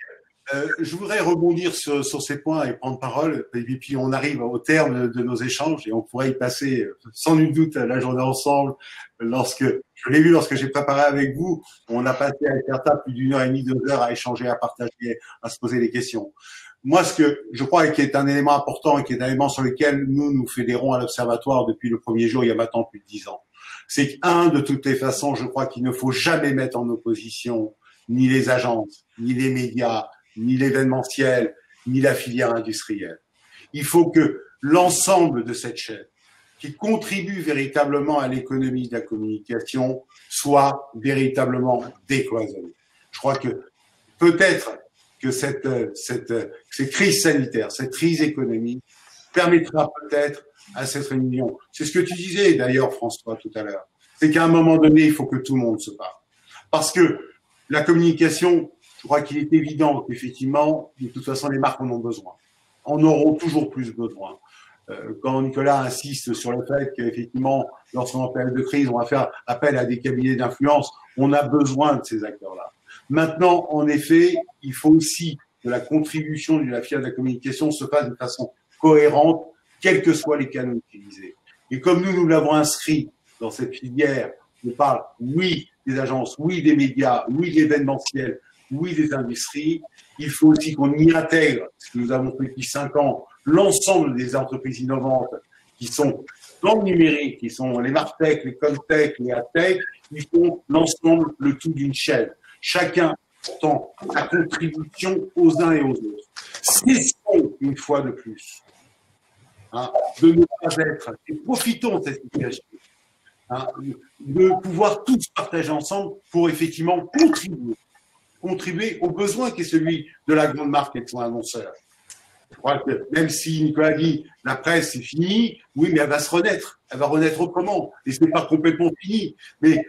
Je voudrais rebondir sur ces points et prendre parole. Et puis, on arrive au terme de nos échanges et on pourrait y passer sans nul doute la journée ensemble. Je l'ai vu lorsque j'ai préparé avec vous, on a passé avec Bertha plus d'1h30, 2 heures à échanger, à partager, à se poser des questions. Moi, ce que je crois qui est un élément important et qui est un élément sur lequel nous fédérons à l'Observatoire depuis le premier jour, il y a maintenant plus de 10 ans, c'est qu'un, de toutes les façons, je crois qu'il ne faut jamais mettre en opposition ni les agences, ni les médias, ni l'événementiel, ni la filière industrielle. Il faut que l'ensemble de cette chaîne, qui contribue véritablement à l'économie de la communication, soit véritablement décloisonnée. Je crois que peut-être que cette crise sanitaire, cette crise économique permettra peut-être à cette réunion. C'est ce que tu disais d'ailleurs, François, tout à l'heure. C'est qu'à un moment donné, il faut que tout le monde se parle. Parce que la communication, je crois qu'il est évident qu'effectivement, de toute façon, les marques en ont besoin. En auront toujours plus besoin. Quand Nicolas insiste sur le fait qu'effectivement, lorsqu'on est en période de crise, on va faire appel à des cabinets d'influence, on a besoin de ces acteurs-là. Maintenant, en effet, il faut aussi que la contribution de la filière de la communication se fasse de façon cohérente, quels que soient les canaux utilisés. Et comme nous l'avons inscrit dans cette filière, on parle, oui, des agences, oui, des médias, oui, de l'événementiel, oui, des industries, il faut aussi qu'on y intègre, ce que nous avons fait depuis 5 ans, l'ensemble des entreprises innovantes qui sont dans le numérique, qui sont les Martech, les Comtech, les Adtech, ils font l'ensemble, le tout d'une chaîne. Chacun portant sa contribution aux uns et aux autres. Cessons une fois de plus de ne pas être, et profitons de cette situation, de pouvoir tous partager ensemble pour effectivement contribuer au besoin qui est celui de la grande marque et de son annonceur. Je crois que même si Nicolas dit la presse c'est fini, oui, mais elle va se renaître. Elle va renaître autrement. Et ce n'est pas complètement fini. Mais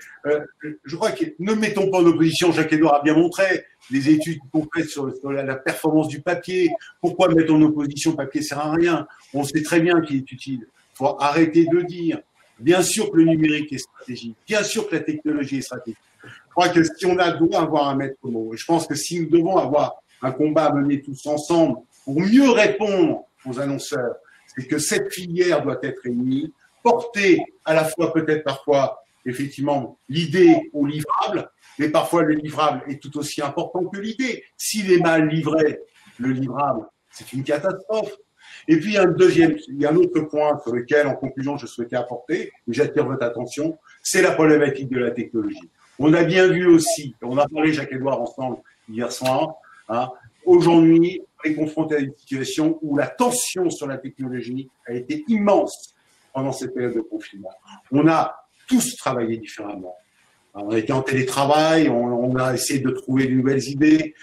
je crois que ne mettons pas en opposition, Jacques-Edouard a bien montré, les études qu'on fait sur la performance du papier. Pourquoi mettre en opposition le papier sert à rien? On sait très bien qu'il est utile. Il faut arrêter de dire. Bien sûr que le numérique est stratégique. Bien sûr que la technologie est stratégique. Je crois que si on doit avoir un maître mot, et je pense que si nous devons avoir un combat à mener tous ensemble pour mieux répondre aux annonceurs, c'est que cette filière doit être réunie, porter à la fois peut-être parfois effectivement l'idée au livrable, mais parfois le livrable est tout aussi important que l'idée. S'il est mal livré, le livrable, c'est une catastrophe. Et puis il y a un autre point sur lequel, en conclusion, je souhaitais apporter, et j'attire votre attention, c'est la problématique de la technologie. On a bien vu aussi, on a parlé Jacques-Edouard ensemble hier soir, aujourd'hui, on est confronté à une situation où la tension sur la technologie a été immense pendant cette période de confinement. On a tous travaillé différemment. On a été en télétravail, on a essayé de trouver de nouvelles idées.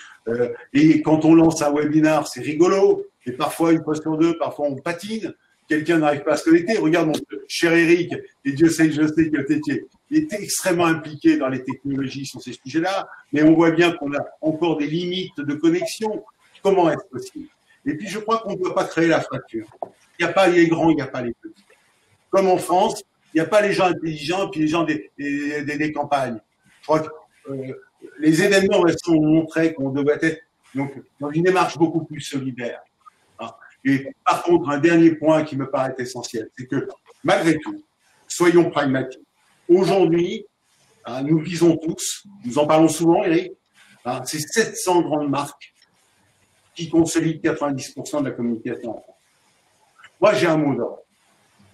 Et quand on lance un webinar, c'est rigolo. Et parfois, une fois sur deux, parfois on patine. Quelqu'un n'arrive pas à se connecter. Regarde mon cher Eric, et Dieu sait que je sais qu'il était extrêmement impliqué dans les technologies sur ces sujets-là. Mais on voit bien qu'on a encore des limites de connexion. Comment est-ce possible? Et puis, je crois qu'on ne doit pas créer la fracture. Il n'y a pas les grands, il n'y a pas les petits. Comme en France, il n'y a pas les gens intelligents et puis les gens des campagnes. Je crois que les événements récents ont montré qu'on devait être donc, dans une démarche beaucoup plus solidaire. Et par contre, un dernier point qui me paraît essentiel, c'est que malgré tout, soyons pragmatiques. Aujourd'hui, nous le visons tous, nous en parlons souvent, Eric, c'est 700 grandes marques qui consolident 90% de la communication en France. Moi, j'ai un mot d'ordre.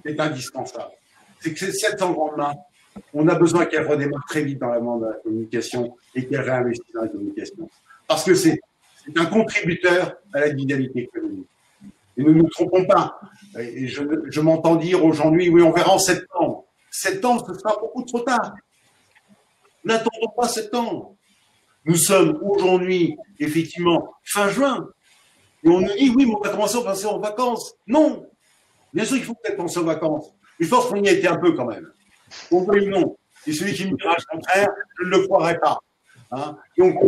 C'est indispensable. C'est que ces 700 grandes marques, on a besoin qu'elles redémarrent très vite dans la bande de la communication et qu'elles réinvestissent dans la communication. Parce que c'est un contributeur à la dynamique économique. Et ne nous trompons pas. Et je m'entends dire aujourd'hui, oui, on verra en septembre. Septembre, ce sera beaucoup trop tard. N'attendons pas septembre. Nous sommes aujourd'hui, effectivement, fin juin. Et on nous dit, oui, mais on va commencer à penser en vacances. Non. Bien sûr, il faut peut-être penser aux vacances. Mais je pense qu'on y a été un peu quand même. On veut non. Et celui qui me dira le contraire, je ne le croirai pas. Donc,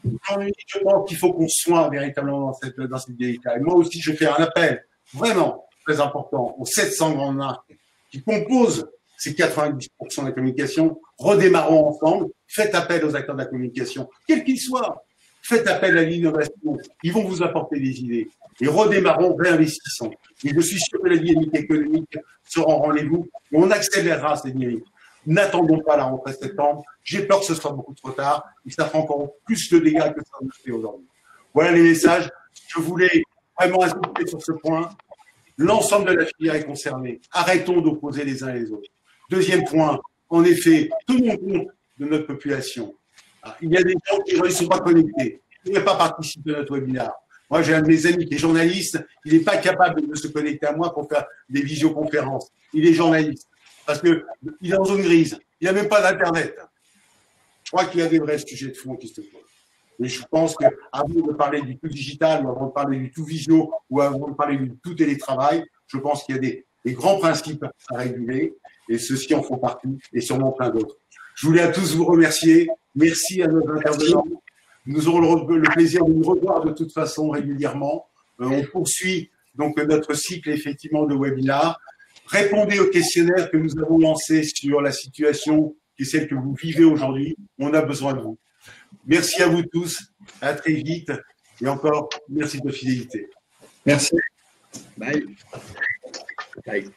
aujourd'hui, je pense qu'il faut qu'on soit véritablement dans cette vérité. Et moi aussi, je fais un appel vraiment très important aux 700 grandes marques qui composent ces 90% de la communication. Redémarrons ensemble. Faites appel aux acteurs de la communication, quels qu'ils soient. Faites appel à l'innovation. Ils vont vous apporter des idées. Et redémarrons, réinvestissons. Et je suis sûr que la dynamique économique sera en rendez-vous. Et on accélérera cette dynamique. N'attendons pas la rentrée septembre. J'ai peur que ce soit beaucoup trop tard. Et ça fera encore plus de dégâts que ça nous fait aujourd'hui. Voilà les messages. Je voulais vraiment insister sur ce point. L'ensemble de la filière est concernée. Arrêtons d'opposer les uns les autres. Deuxième point, en effet, tenons compte de notre population. Il y a des gens qui ne sont pas connectés, qui ne pourraient pas participer à notre webinaire. Moi, j'ai un de mes amis qui est journaliste, il n'est pas capable de se connecter à moi pour faire des visioconférences. Il est journaliste, parce qu'il est en zone grise, il n'a même pas d'Internet. Je crois qu'il y a des vrais sujets de fond qui se posent. Et je pense qu'avant de parler du tout digital, ou avant de parler du tout visio, ou avant de parler du tout télétravail, je pense qu'il y a des grands principes à réguler, et ceux-ci en font partie, et sûrement plein d'autres. Je voulais à tous vous remercier. Merci à nos intervenants. Nous aurons le plaisir de nous revoir de toute façon régulièrement. On poursuit donc notre cycle effectivement de webinaires. Répondez aux questionnaires que nous avons lancés sur la situation qui est celle que vous vivez aujourd'hui. On a besoin de vous. Merci à vous tous. À très vite. Et encore, merci de fidélité. Merci. Bye. Bye.